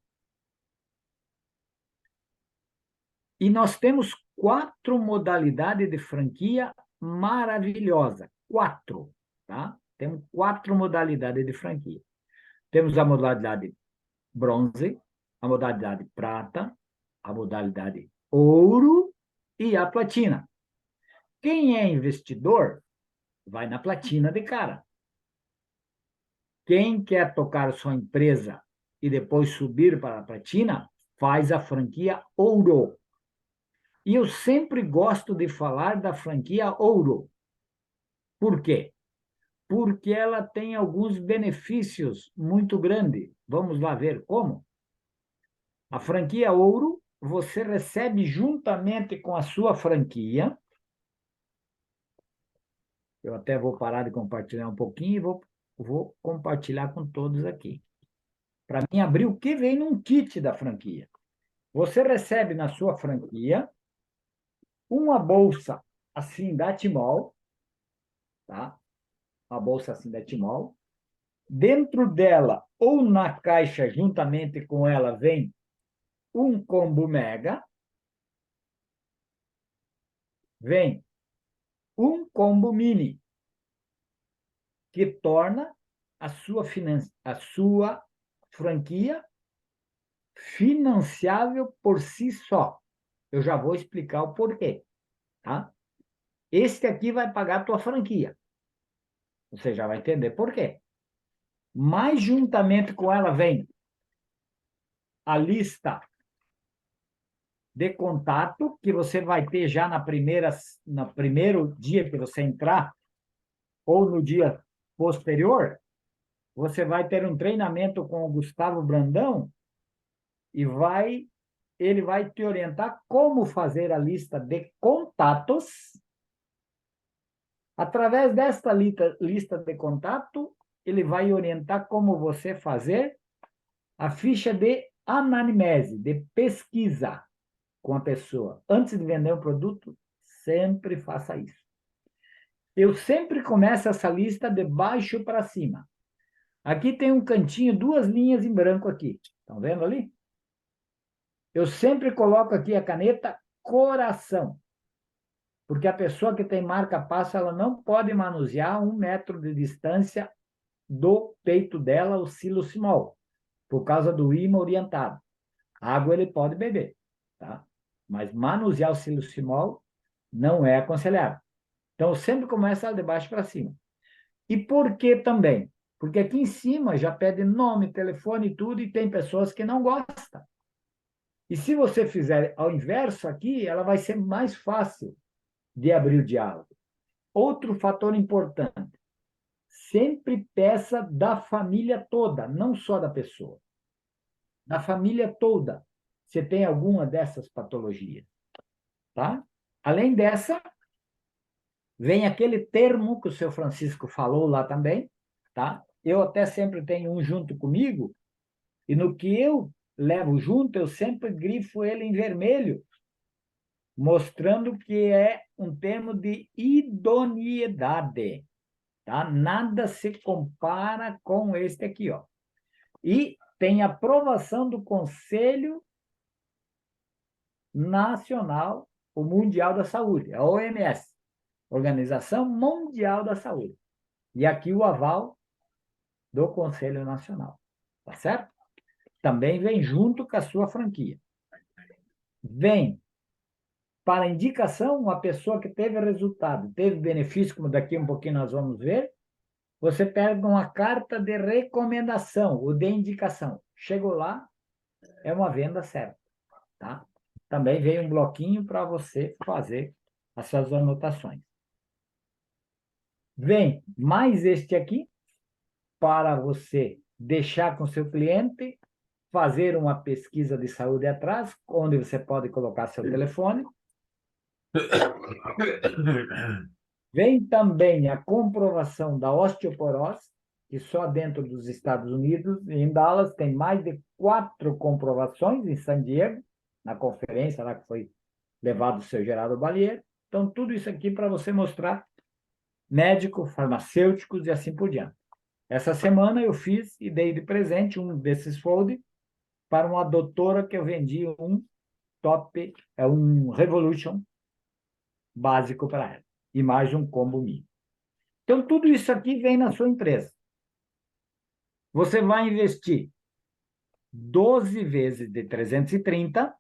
E nós temos 4 modalidades de franquia maravilhosa. 4, tá? Temos 4 modalidades de franquia. Temos a modalidade bronze, a modalidade prata, a modalidade ouro e a platina. Quem é investidor vai na platina de cara. Quem quer tocar sua empresa e depois subir para a platina, faz a franquia ouro. E eu sempre gosto de falar da franquia ouro. Por quê? Porque ela tem alguns benefícios muito grandes. Vamos lá ver como? A franquia ouro, você recebe juntamente com a sua franquia. Eu até vou parar de compartilhar um pouquinho e vou compartilhar com todos aqui. Para mim, abrir o que vem num kit da franquia. Você recebe na sua franquia uma bolsa assim da Timol, tá? Uma bolsa assim da Timol. Dentro dela, ou na caixa, juntamente com ela, vem um combo mega, vem um combo mini, que torna a sua franquia financiável por si só. Eu já vou explicar o porquê, tá? Este aqui vai pagar a tua franquia. Você já vai entender por quê. Mas, juntamente com ela, vem a lista de contato que você vai ter já no primeiro dia que você entrar, ou no dia posterior, você vai ter um treinamento com o Gustavo Brandão e ele vai te orientar como fazer a lista de contatos. Através desta lista de contato, ele vai orientar como você fazer a ficha de anamnese, de pesquisa com a pessoa. Antes de vender um produto, sempre faça isso. Eu sempre começo essa lista de baixo para cima. Aqui tem um cantinho, 2 linhas em branco aqui. Estão vendo ali? Eu sempre coloco aqui a caneta coração. Porque a pessoa que tem marca-passo, ela não pode manusear 1 metro de distância do peito dela, o silosimol, por causa do ímã orientado. Água ele pode beber, tá? Mas manusear o silosimol não é aconselhável. Então, sempre começa de baixo para cima. E por que também? Porque aqui em cima já pede nome, telefone e tudo, e tem pessoas que não gostam. E se você fizer ao inverso aqui, ela vai ser mais fácil de abrir o diálogo. Outro fator importante, sempre peça da família toda, não só da pessoa. Da família toda. Você tem alguma dessas patologias, tá? Além dessa, vem aquele termo que o seu Francisco falou lá também, tá? Eu até sempre tenho um junto comigo, e no que eu levo junto, eu sempre grifo ele em vermelho, mostrando que é um termo de idoneidade, tá? Nada se compara com este aqui, ó. E tem aprovação do Conselho Nacional, o Mundial da Saúde, a OMS, Organização Mundial da Saúde. E aqui o aval do Conselho Nacional, tá certo? Também vem junto com a sua franquia. Vem para indicação uma pessoa que teve resultado, teve benefício, como daqui um pouquinho nós vamos ver, você pega uma carta de recomendação ou de indicação. Chegou lá, é uma venda certa, tá? Também vem um bloquinho para você fazer as suas anotações. Vem mais este aqui, para você deixar com seu cliente, fazer uma pesquisa de saúde atrás, onde você pode colocar seu telefone. Vem também a comprovação da osteoporose, que só dentro dos Estados Unidos, em Dallas, tem mais de 4 comprovações, em San Diego, na conferência lá que foi levado o seu Geraldo Ballier. Então, tudo isso aqui para você mostrar médicos, farmacêuticos e assim por diante. Essa semana eu fiz e dei de presente um desses folders para uma doutora que eu vendi um Revolution básico para ela. E mais um combo mini. Então, tudo isso aqui vem na sua empresa. Você vai investir 12 vezes de 330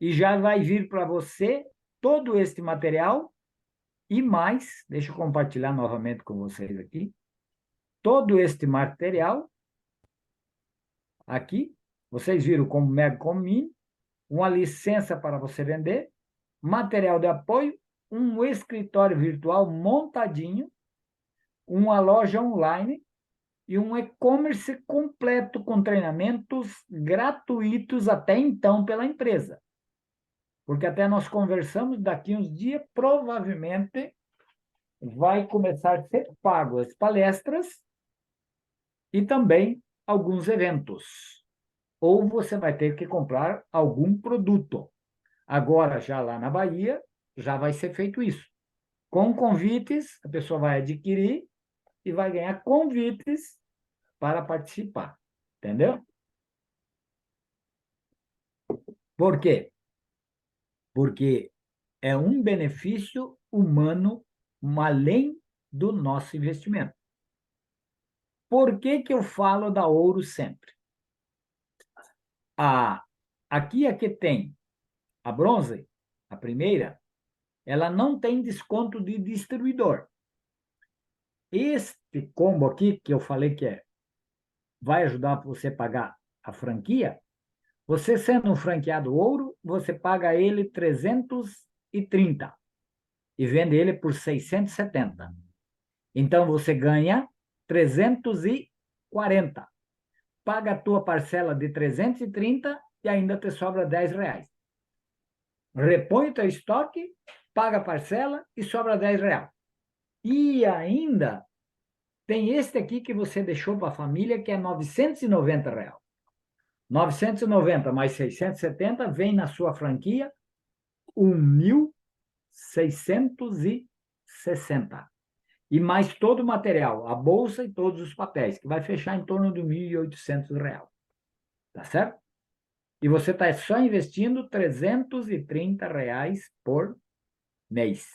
e já vai vir para você todo este material e mais, deixa eu compartilhar novamente com vocês aqui, todo este material aqui, vocês viram como Mega, como Mini, uma licença para você vender, material de apoio, um escritório virtual montadinho, uma loja online e um e-commerce completo com treinamentos gratuitos até então pela empresa. Porque até nós conversamos, daqui uns dias, provavelmente vai começar a ser pago as palestras e também alguns eventos. Ou você vai ter que comprar algum produto. Agora, já lá na Bahia, já vai ser feito isso. Com convites, a pessoa vai adquirir e vai ganhar convites para participar. Entendeu? Por quê? Porque é um benefício humano além do nosso investimento. Por que que eu falo da Ouro sempre? Aqui é que tem a bronze, a primeira, ela não tem desconto de distribuidor. Este combo aqui, que eu falei que vai ajudar você a pagar a franquia, Você sendo um franqueado ouro, você paga ele 330 e vende ele por 670. Então, você ganha 340. Paga a tua parcela de 330 e ainda te sobra R$10. Repõe o teu estoque, paga a parcela e sobra R$10. E ainda tem este aqui que você deixou para a família, que é R$990. 990 mais 670 vem na sua franquia 1.660. E mais todo o material, a bolsa e todos os papéis, que vai fechar em torno de R$1.800. Tá certo? E você está só investindo R$330 por mês.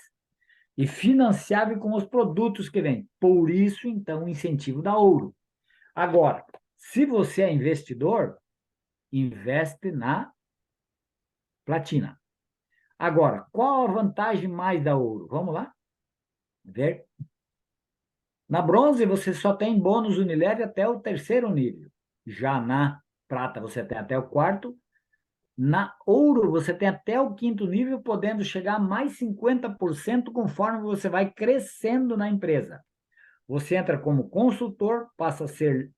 E financiável com os produtos que vêm. Por isso, então, o incentivo da Ouro. Agora, se você é investidor, investe na platina. Agora, qual a vantagem mais da Ouro? Vamos lá? Ver. Na bronze, você só tem bônus Unilever até o 3º nível. Já na prata, você tem até o 4º. Na ouro, você tem até o 5º nível, podendo chegar a mais 50% conforme você vai crescendo na empresa. Você entra como consultor, passa a ser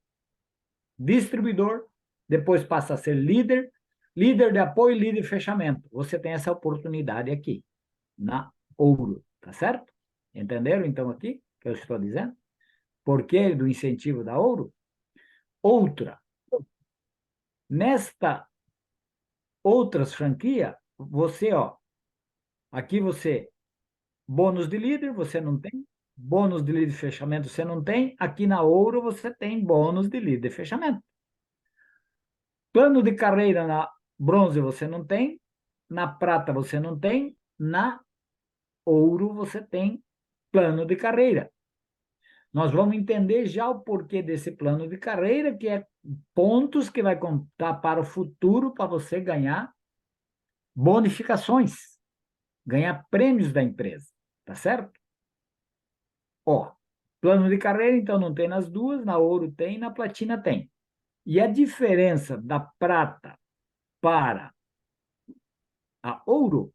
distribuidor, depois passa a ser líder, líder de apoio e líder de fechamento. Você tem essa oportunidade aqui, na ouro, tá certo? Entenderam, então, aqui, que eu estou dizendo? Por que do incentivo da ouro? Outra. Nesta outras franquias, você, aqui você, bônus de líder, você não tem, bônus de líder de fechamento você não tem, aqui na ouro você tem bônus de líder de fechamento. Plano de carreira na bronze você não tem, na prata você não tem, na ouro você tem plano de carreira. Nós vamos entender já o porquê desse plano de carreira, que é pontos que vai contar para o futuro para você ganhar bonificações, ganhar prêmios da empresa, tá certo? Plano de carreira, então, não tem nas duas, na ouro tem, na platina tem. E a diferença da prata para a ouro,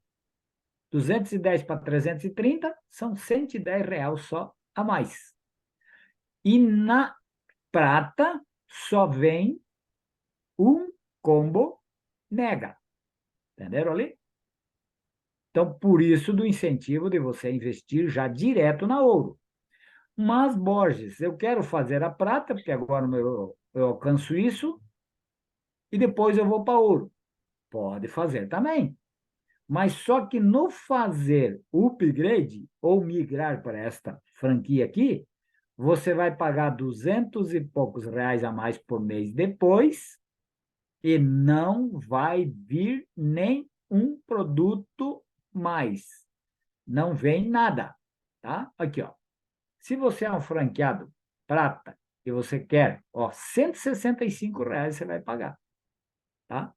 210 para 330, são R$110 só a mais. E na prata só vem um combo mega. Entenderam ali? Então, por isso do incentivo de você investir já direto na ouro. Mas, Borges, eu quero fazer a prata, porque agora eu alcanço isso, e depois eu vou para ouro. Pode fazer também. Mas só que no fazer upgrade, ou migrar para esta franquia aqui, você vai pagar 200 e poucos reais a mais por mês depois, e não vai vir nem um produto mais. Não vem nada, tá? Aqui, Se você é um franqueado prata e você quer, R$165 você vai pagar, tá?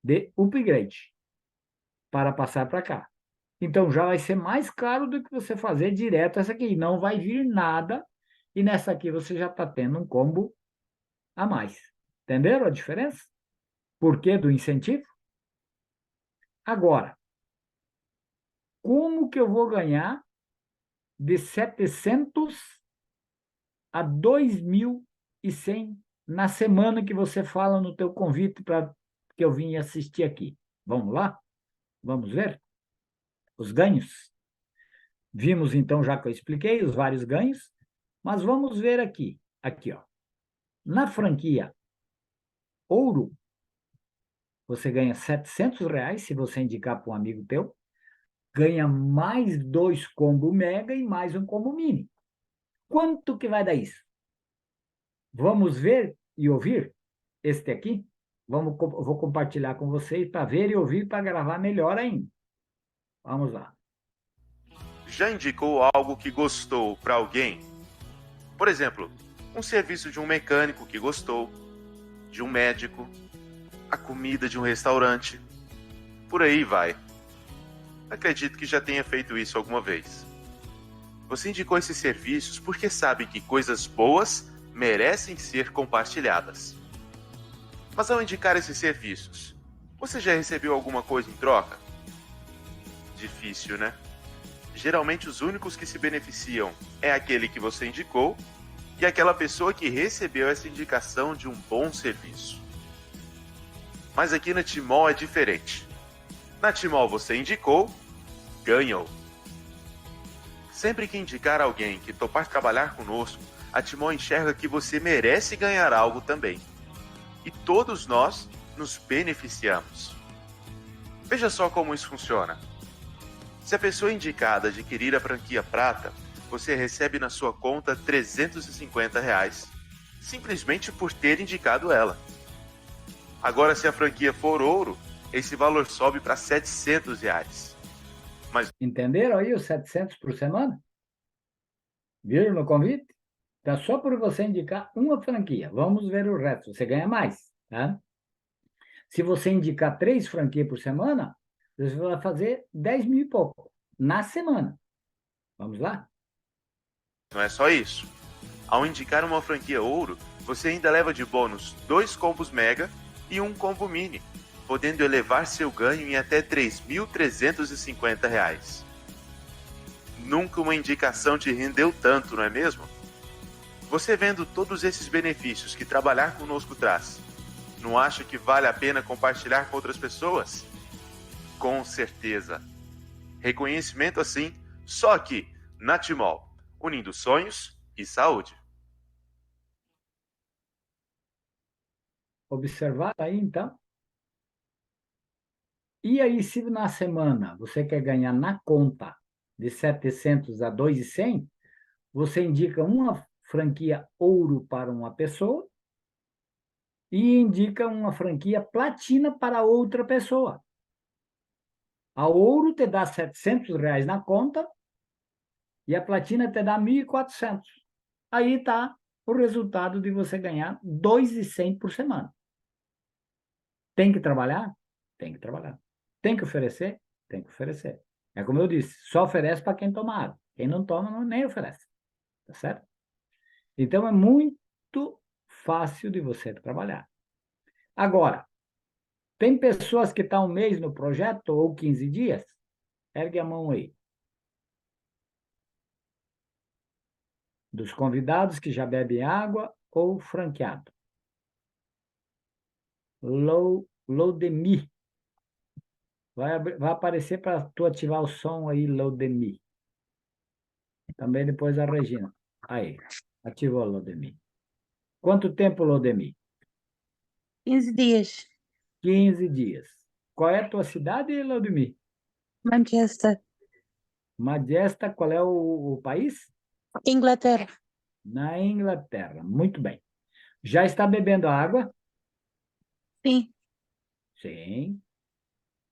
De upgrade para passar para cá. Então, já vai ser mais caro do que você fazer direto essa aqui. Não vai vir nada. E nessa aqui você já está tendo um combo a mais. Entenderam a diferença? Por que do incentivo? Agora, como que eu vou ganhar de 700 a 2.100 na semana que você fala no teu convite para que eu vim assistir aqui? Vamos lá? Vamos ver? Os ganhos. Vimos, então, já que eu expliquei, os vários ganhos, mas vamos ver aqui. Aqui, Na franquia ouro, você ganha R$700 se você indicar para um amigo teu, ganha mais 2 combo mega e mais um combo mini. Quanto que vai dar isso? Vamos ver e ouvir este aqui? Vou compartilhar com vocês para ver e ouvir para gravar melhor ainda. Vamos lá. Já indicou algo que gostou para alguém? Por exemplo, um serviço de um mecânico que gostou, de um médico, a comida de um restaurante. Por aí vai. Acredito que já tenha feito isso alguma vez. Você indicou esses serviços porque sabe que coisas boas merecem ser compartilhadas. Mas ao indicar esses serviços, você já recebeu alguma coisa em troca? Difícil, né? Geralmente os únicos que se beneficiam é aquele que você indicou e aquela pessoa que recebeu essa indicação de um bom serviço. Mas aqui na Timol é diferente. Na Timol você indicou, ganhou. Sempre que indicar alguém que topar trabalhar conosco, a Timol enxerga que você merece ganhar algo também. E todos nós nos beneficiamos. Veja só como isso funciona. Se a pessoa indicada adquirir a franquia prata, você recebe na sua conta R$ 350, simplesmente por ter indicado ela. Agora, se a franquia for ouro, esse valor sobe para R$ 700. Entenderam aí os 700 por semana? Viram no convite? Então, só por você indicar uma franquia. Vamos ver o resto. Você ganha mais, tá? Se você indicar 3 franquias por semana, você vai fazer 10 mil e pouco na semana. Vamos lá? Não é só isso. Ao indicar uma franquia ouro, você ainda leva de bônus 2 combos mega e 1 combo mini, podendo elevar seu ganho em até R$ 3.350. Nunca uma indicação te rendeu tanto, não é mesmo? Você vendo todos esses benefícios que trabalhar conosco traz, não acha que vale a pena compartilhar com outras pessoas? Com certeza. Reconhecimento assim, só aqui, na Timol, unindo sonhos e saúde. Observar aí, então. E aí, se na semana você quer ganhar na conta de 700 a 2.100, você indica uma franquia ouro para uma pessoa e indica uma franquia platina para outra pessoa. A ouro te dá R$ 700 na conta e a platina te dá 1.400. Aí está o resultado de você ganhar 2.100 por semana. Tem que trabalhar? Tem que trabalhar. Tem que oferecer? Tem que oferecer. É como eu disse, só oferece para quem toma água. Quem não toma, nem oferece. Tá certo? Então, é muito fácil de você trabalhar. Agora, tem pessoas que estão um mês no projeto ou 15 dias? Ergue a mão aí. Dos convidados que já bebem água ou franqueado. Loudemi. Vai aparecer para tu ativar o som aí, Loudemi. Também depois a Regina. Aí, ativou, Loudemi. Quanto tempo, Loudemi? 15 dias. 15 dias. Qual é a tua cidade, Loudemi? Manchester, Majesta, qual é o país? Inglaterra. Na Inglaterra. Muito bem. Já está bebendo água? Sim. Sim.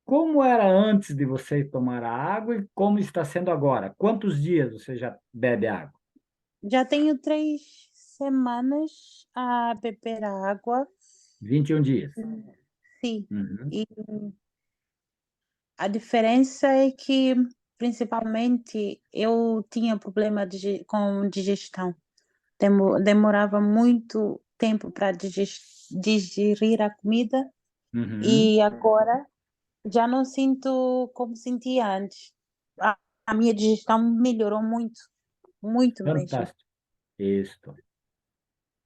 Como era antes de você tomar a água e como está sendo agora? Quantos dias você já bebe água? Já tenho 3 semanas a beber água. 21 dias. Sim. Uhum. E a diferença é que, principalmente, eu tinha problema com digestão. Demorava muito tempo para digerir a comida Uhum. e agora já não sinto como sentia antes. A minha digestão melhorou muito, muito mesmo. Fantástico. Isso.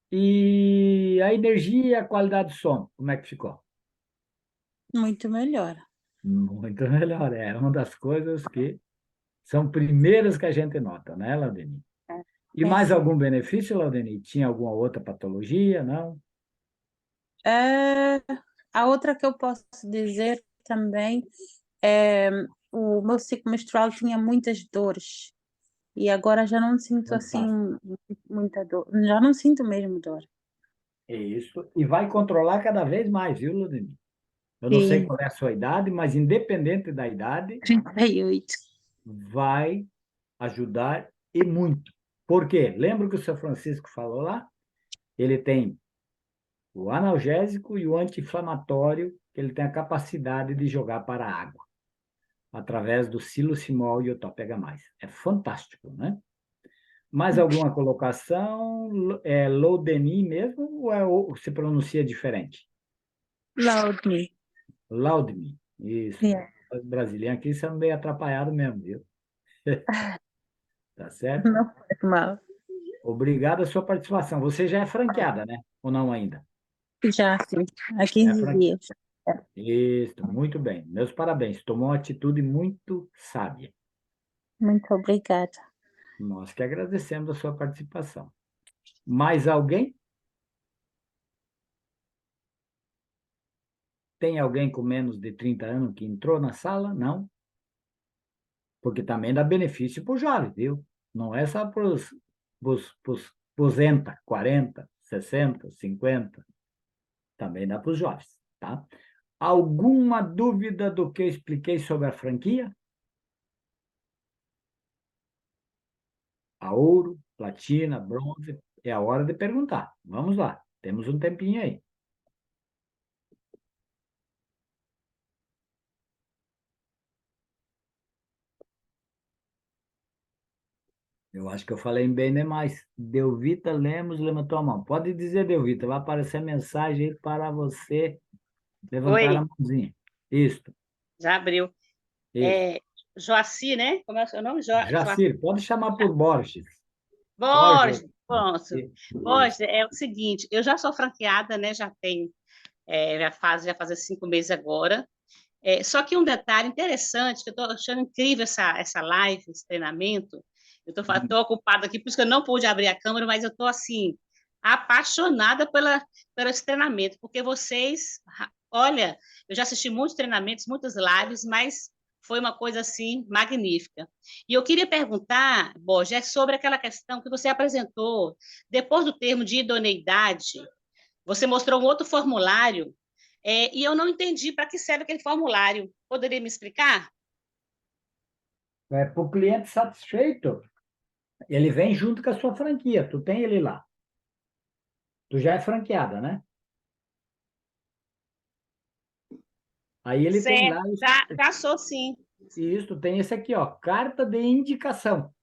E a energia e a qualidade do sono, como é que ficou? Muito melhor. Muito melhor. É uma das coisas que são primeiras que a gente nota, né, Laudeni? E mais sim. algum benefício, Laudeni? Tinha alguma outra patologia, não? A outra que eu posso dizer também é o meu ciclo menstrual tinha muitas dores e agora já não sinto assim muita dor, já não sinto mesmo dor. É isso. E vai controlar cada vez mais, viu, Laudeni? Eu não sei Sim. qual é a sua idade, mas independente da idade, 38. vai ajudar e muito. Por quê? Lembra que o São Francisco falou lá? Ele tem o analgésico e o anti-inflamatório, que ele tem a capacidade de jogar para a água, através do silocimol e o topega mais. É fantástico, né? Mais alguma colocação? É Loudemi mesmo ou se pronuncia diferente? Loud-me. Laudme. Isso. Yeah. Os brasileiros aqui são meio atrapalhados mesmo, viu? Tá certo? Não faz mal. Obrigado a sua participação. Você já é franqueada, né? Ou não ainda? Já, sim. Há É 15 franqueada. dias. Isso, muito bem. Meus parabéns. Tomou uma atitude muito sábia. Muito obrigada. Nós que agradecemos a sua participação. Mais alguém? Tem alguém com menos de 30 anos que entrou na sala? Não? Porque também dá benefício para o jovem, viu? Não é só para os 30, 40, 60, 50. Também dá para os jovens, tá? Alguma dúvida do que eu expliquei sobre a franquia? A ouro, platina, bronze, é a hora de perguntar. Vamos lá, temos um tempinho aí. Eu acho que eu falei bem demais. Delvita Lemos levantou a mão. Pode dizer, Delvita, vai aparecer mensagem aí para você levantar Oi, a mãozinha. Isso, já abriu. isso. Joaci, né? Como é o seu nome? Jacir, pode chamar por Borges. Borges, Borges. pronto. Borges, é o seguinte, eu já sou franqueada, né? Já tenho, já faz 5 meses agora. Só que um detalhe interessante, que eu estou achando incrível essa live, esse treinamento. Eu estou ocupada aqui, por isso que eu não pude abrir a câmera, mas eu estou, assim, apaixonada pelo esse treinamento, porque vocês, olha, eu já assisti muitos treinamentos, muitas lives, mas foi uma coisa, assim, magnífica. E eu queria perguntar, Borges, sobre aquela questão que você apresentou, depois do termo de idoneidade, você mostrou um outro formulário, e eu não entendi para que serve aquele formulário. Poderia me explicar? Para o cliente satisfeito, ele vem junto com a sua franquia. Tu tem ele lá. Tu já é franqueada, né? Aí ele tem lá Certo, já sou sim. isso, tem esse aqui, ó, carta de indicação.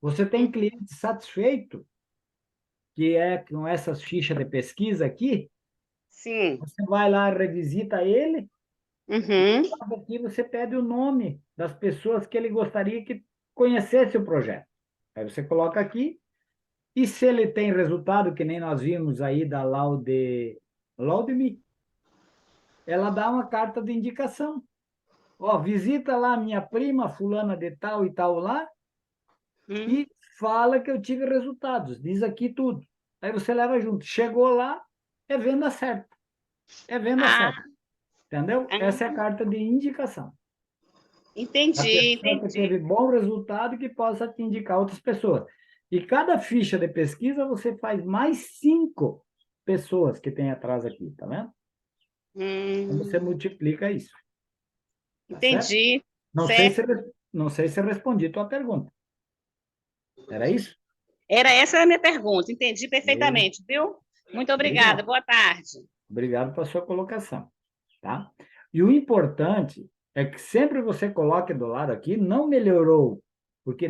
Você tem cliente satisfeito, que é com essas fichas de pesquisa aqui, Sim. você vai lá, revisita ele, Uhum. aqui você pede o nome das pessoas que ele gostaria que conhecesse o projeto. Aí você coloca aqui, e se ele tem resultado, que nem nós vimos aí da Laudme, ela dá uma carta de indicação. Ó, visita lá minha prima, fulana de tal e tal lá, e fala que eu tive resultados. Diz aqui tudo. Aí você leva junto. Chegou lá, é venda certa. É venda certa. Entendeu? Essa é a carta de indicação. A pessoa que teve bom resultado que possa te indicar outras pessoas. E cada ficha de pesquisa você faz mais 5 pessoas que tem atrás aqui, tá vendo? Então você multiplica isso. Tá Entendi. Certo? Não sei se eu respondi tua pergunta. Era isso? Essa a minha pergunta. Entendi perfeitamente, viu? Muito obrigada. Obrigado. Boa tarde. Obrigado pela sua colocação. Tá? E o importante é que sempre você coloque do lado aqui, não melhorou, porque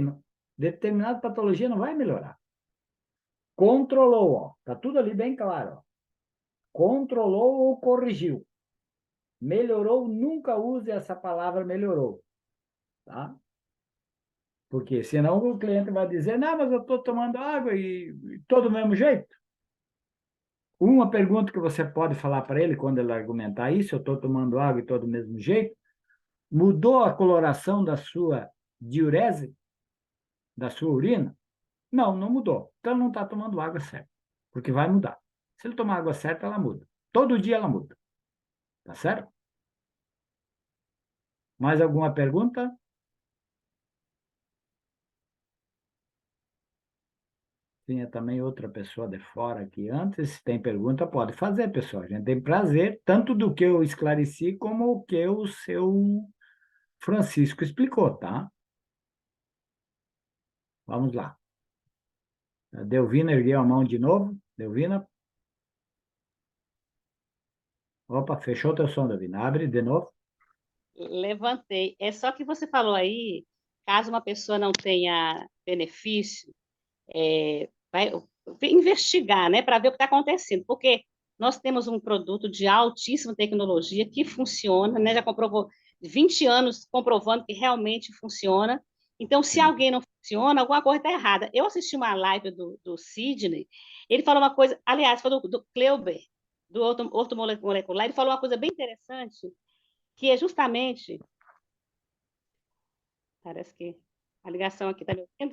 determinada patologia não vai melhorar. Controlou, ó. Tá tudo ali bem claro, ó. Controlou ou corrigiu. Melhorou, nunca use essa palavra melhorou, tá? Porque senão o cliente vai dizer, não, mas eu estou tomando água e todo do mesmo jeito. Uma pergunta que você pode falar para ele quando ele argumentar isso, eu estou tomando água e estou do mesmo jeito, mudou a coloração da sua diurese, da sua urina? Não, não mudou. Então não está tomando água certa, porque vai mudar. Se ele tomar água certa, ela muda. Todo dia ela muda. Tá certo? Mais alguma pergunta? Tinha também outra pessoa de fora aqui antes. Se tem pergunta, pode fazer, pessoal. A gente tem prazer, tanto do que eu esclareci, como o que o seu Francisco explicou, tá? Vamos lá. A Delvina ergueu a mão de novo. Delvina. Opa, fechou teu som, Delvina. Abre de novo. Levantei. É só que você falou aí, caso uma pessoa não tenha benefício, vai investigar, né, para ver o que está acontecendo. Porque nós temos um produto de altíssima tecnologia que funciona, né? Já comprovou 20 anos comprovando que realmente funciona. Então, se alguém não funciona, alguma coisa está errada. Eu assisti uma live do Sidney, ele falou uma coisa, aliás, foi do Kleuber, do ortomolecular, ele falou uma coisa bem interessante, que é justamente... Parece que a ligação aqui está me ouvindo?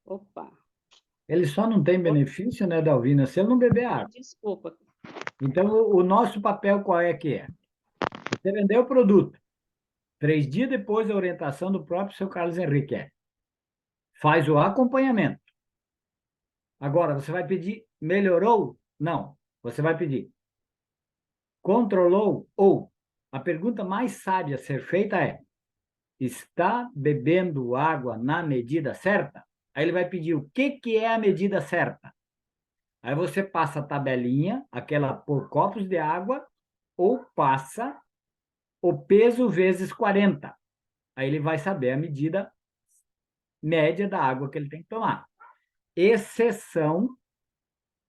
Opa! Ele só não tem benefício, né, Dalvina, se ele não beber água. Desculpa. Então, o nosso papel qual é que é? Você vendeu o produto. 3 dias depois da orientação do próprio seu Carlos Henrique. Faz o acompanhamento. Agora, você vai pedir, melhorou? Não. Você vai pedir, controlou? Ou, a pergunta mais sábia a ser feita é, está bebendo água na medida certa? Aí ele vai pedir o que é a medida certa. Aí você passa a tabelinha, aquela por copos de água, ou passa o peso vezes 40. Aí ele vai saber a medida média da água que ele tem que tomar. Exceção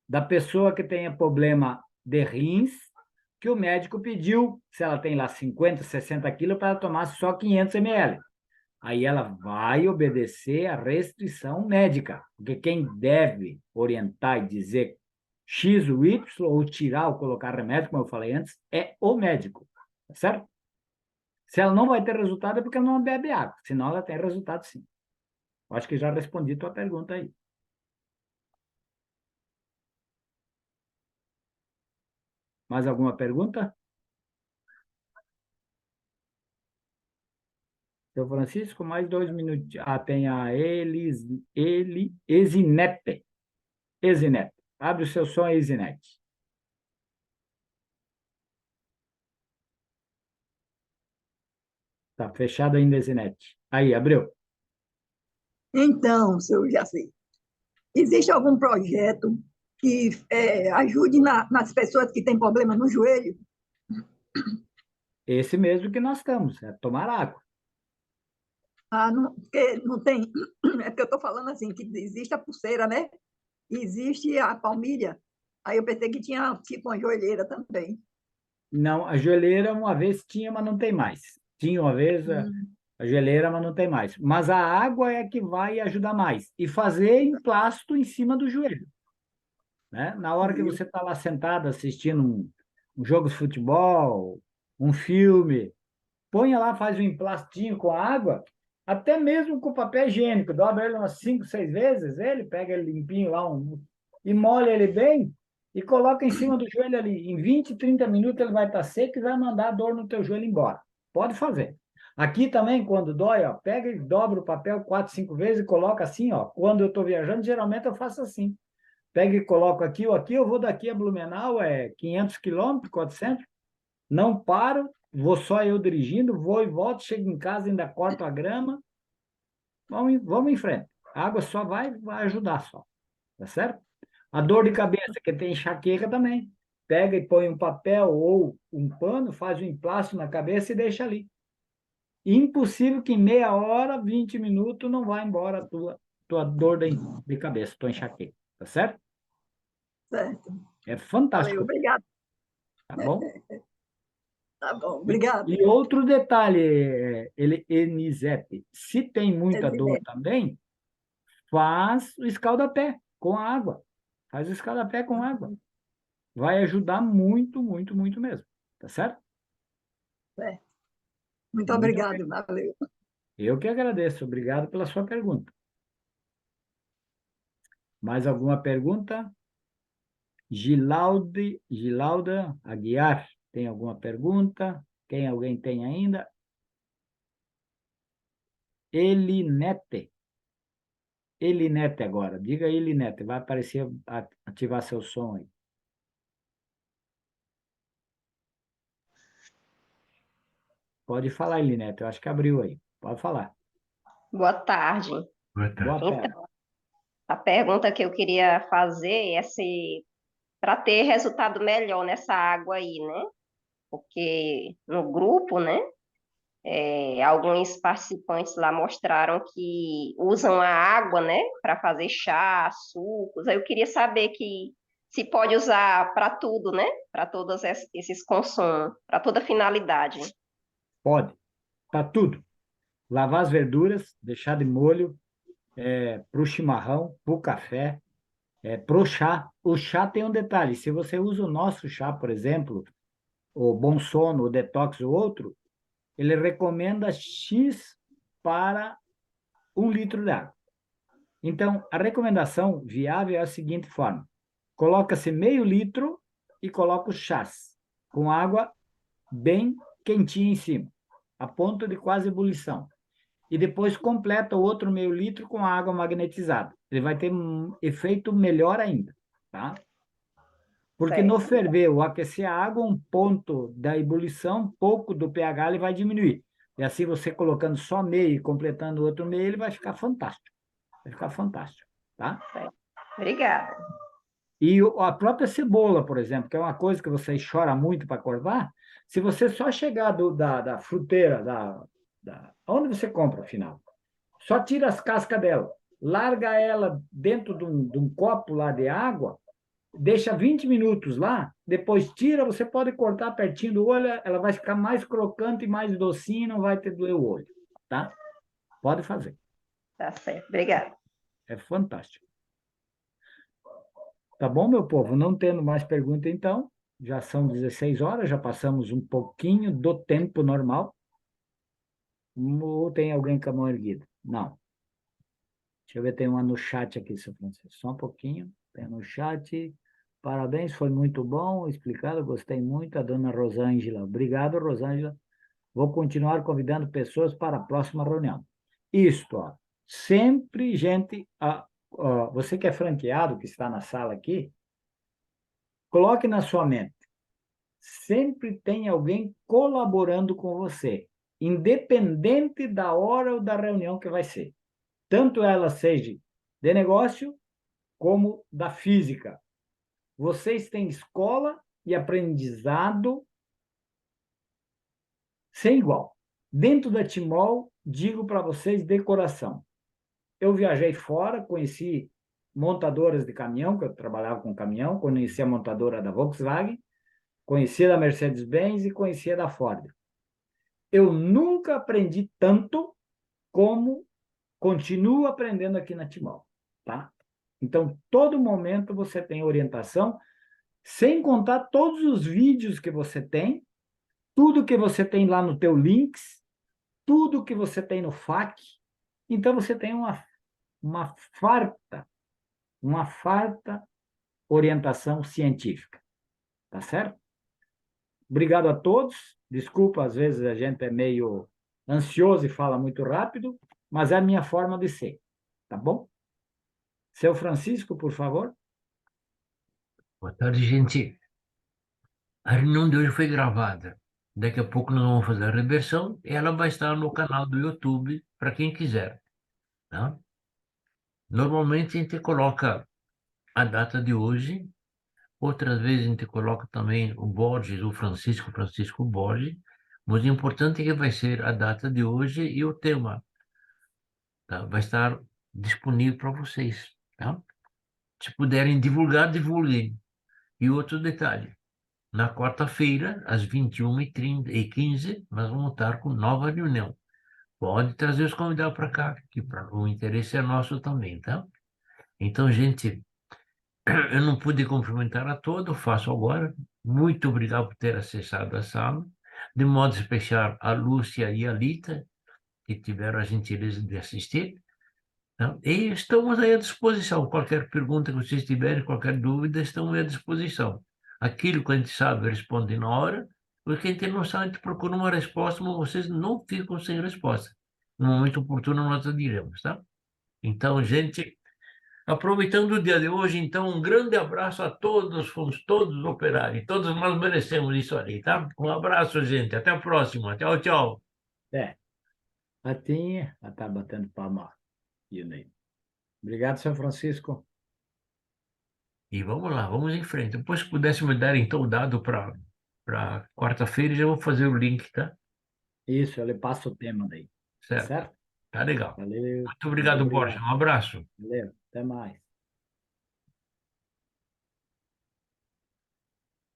da pessoa que tenha problema de rins, que o médico pediu, se ela tem lá 50, 60 quilos, para ela tomar só 500 ml. Aí ela vai obedecer à restrição médica, porque quem deve orientar e dizer X ou Y, ou tirar ou colocar remédio, como eu falei antes, é o médico, tá certo? Se ela não vai ter resultado, é porque ela não bebe água, senão ela tem resultado sim. Eu acho que já respondi tua pergunta aí. Mais alguma pergunta? Seu Francisco, mais 2 minutos. Ah, tem a Esinete. Esinete. Abre o seu som, Esinete. Tá fechado ainda, Esinete. Aí, abriu. Então, seu Jaci, existe algum projeto que ajude nas pessoas que têm problema no joelho? Esse mesmo que nós estamos, é tomar água. Ah, não, porque não tem. É porque eu estou falando assim, que existe a pulseira, né? E existe a palmilha. Aí eu pensei que tinha tipo uma joelheira também. Não, a joelheira uma vez tinha, mas não tem mais. Tinha uma vez a joelheira, mas não tem mais. Mas a água é que vai ajudar mais. E fazer emplasto em cima do joelho. Né? Na hora que você está lá sentado assistindo um jogo de futebol, um filme, ponha lá, faz um emplastinho com água, até mesmo com papel higiênico, dobra ele umas 5, 6 vezes, ele pega ele limpinho lá e molha ele bem e coloca em cima do joelho ali. Em 20, 30 minutos ele vai estar seco e vai mandar a dor no teu joelho embora. Pode fazer. Aqui também, quando dói, ó, pega e dobra o papel 4, 5 vezes e coloca assim, ó. Quando eu estou viajando, geralmente eu faço assim. Pega e coloco aqui, eu vou daqui a Blumenau, 500 quilômetros, 400, não paro, vou só eu dirigindo, vou e volto, chego em casa, ainda corto a grama, vamos em frente. A água só vai ajudar só, tá certo? A dor de cabeça, que tem enxaqueca também, pega e põe um papel ou um pano, faz um emplasto na cabeça e deixa ali. Impossível que em meia hora, 20 minutos, não vá embora a tua dor de cabeça, tua enxaqueca, tá certo? Certo. É fantástico. Valeu, obrigado. Tá bom? Tá bom, obrigado. E outro detalhe, Enisete, se tem muita dor também, faz o escaldapé com água. Faz o escaldapé com água. Vai ajudar muito, muito, muito mesmo. Tá certo? Muito obrigado, valeu. Eu que agradeço. Obrigado pela sua pergunta. Mais alguma pergunta? Gilauda Aguiar, tem alguma pergunta? Alguém tem ainda? Elinete agora. Diga aí, Elinete. Vai aparecer, ativar seu som aí. Pode falar, Elinete. Eu acho que abriu aí. Pode falar. Boa tarde. Boa tarde. Boa tarde. Então, a pergunta que eu queria fazer é para ter resultado melhor nessa água aí, né? Porque no grupo, né? alguns participantes lá mostraram que usam a água, né, para fazer chá, sucos. Aí eu queria saber que se pode usar para tudo, né, para todos esses consumos, para toda finalidade. Pode, para tudo. Lavar as verduras, deixar de molho, para o chimarrão, para o café, para o chá. O chá tem um detalhe, se você usa o nosso chá, por exemplo, o Bom Sono, o Detox ou outro, ele recomenda X para 1 litro de água. Então, a recomendação viável é a seguinte forma: coloca-se meio litro e coloca os chás com água bem quentinha em cima, a ponto de quase ebulição. E depois completa o outro meio litro com água magnetizada. Ele vai ter um efeito melhor ainda, tá? Porque no ferver ou aquecer a água, um ponto da ebulição, pouco do pH, ele vai diminuir. E assim, você colocando só meio e completando o outro meio, ele vai ficar fantástico. Vai ficar fantástico, tá? Obrigada. E a própria cebola, por exemplo, que é uma coisa que vocês choram muito para cortar, se você só chegar da fruteira, onde você compra, afinal, só tira as cascas dela, larga ela dentro de um copo lá de água, deixa 20 minutos lá, depois tira, você pode cortar pertinho do olho, ela vai ficar mais crocante e mais docinha, não vai ter doer o olho, tá? Pode fazer. Tá certo, obrigada. É fantástico. Tá bom, meu povo? Não tendo mais pergunta, então, já são 16 horas, já passamos um pouquinho do tempo normal. Ou tem alguém com a mão erguida? Não. Deixa eu ver, tem uma no chat aqui, seu Francisco. Só um pouquinho. Tem no chat. Parabéns, foi muito bom, explicado, gostei muito. A dona Rosângela. Obrigado, Rosângela. Vou continuar convidando pessoas para a próxima reunião. Isto, ó, sempre, gente, você que é franqueado, que está na sala aqui, coloque na sua mente. Sempre tem alguém colaborando com você, independente da hora ou da reunião que vai ser. Tanto ela seja de negócio, como da física. Vocês têm escola e aprendizado sem igual. Dentro da Timol, digo para vocês de coração. Eu viajei fora, conheci montadoras de caminhão, que eu trabalhava com caminhão, conheci a montadora da Volkswagen, conheci a da Mercedes-Benz e conheci a da Ford. Eu nunca aprendi tanto como continuo aprendendo aqui na Timol, tá? Então, todo momento você tem orientação, sem contar todos os vídeos que você tem, tudo que você tem lá no teu Links, tudo que você tem no FAQ. Então, você tem uma farta orientação científica. Tá certo? Obrigado a todos. Desculpa, às vezes a gente é meio ansioso e fala muito rápido, mas é a minha forma de ser. Tá bom? Seu Francisco, por favor. Boa tarde, gente. A reunião de hoje foi gravada. Daqui a pouco nós vamos fazer a reversão e ela vai estar no canal do YouTube para quem quiser. Tá? Normalmente a gente coloca a data de hoje, outras vezes a gente coloca também o Borges, o Francisco Borges, mas o importante é que vai ser a data de hoje e o tema. Tá? Vai estar disponível para vocês. Tá? Se puderem divulgar, divulguem. E outro detalhe, na quarta-feira, às 21h15, nós vamos estar com nova reunião. Pode trazer os convidados para cá, que o interesse é nosso também, tá? Então, gente, eu não pude cumprimentar a todos, faço agora. Muito obrigado por ter acessado a sala. De modo especial, a Lúcia e a Lita, que tiveram a gentileza de assistir. Tá? E estamos aí à disposição. Qualquer pergunta que vocês tiverem, qualquer dúvida, estamos à disposição. Aquilo que a gente sabe, responde na hora. O que a gente não sabe, a gente procura uma resposta, mas vocês não ficam sem resposta. No momento oportuno, nós diremos, tá? Então, gente, aproveitando o dia de hoje, então, um grande abraço a todos, fomos todos operários, todos nós merecemos isso ali, tá? Um abraço, gente, até a próxima, tchau, tchau. Patinha, ela está batendo palma. Obrigado, seu Francisco. E vamos lá, vamos em frente. Depois, se pudesse me dar, então, o dado para quarta-feira, já vou fazer o link, tá? Isso, ele passa o tema daí. Tá Certo. certo? Tá legal. Valeu. Muito obrigado, Muito Borja. obrigado. Um abraço. Valeu. Até mais.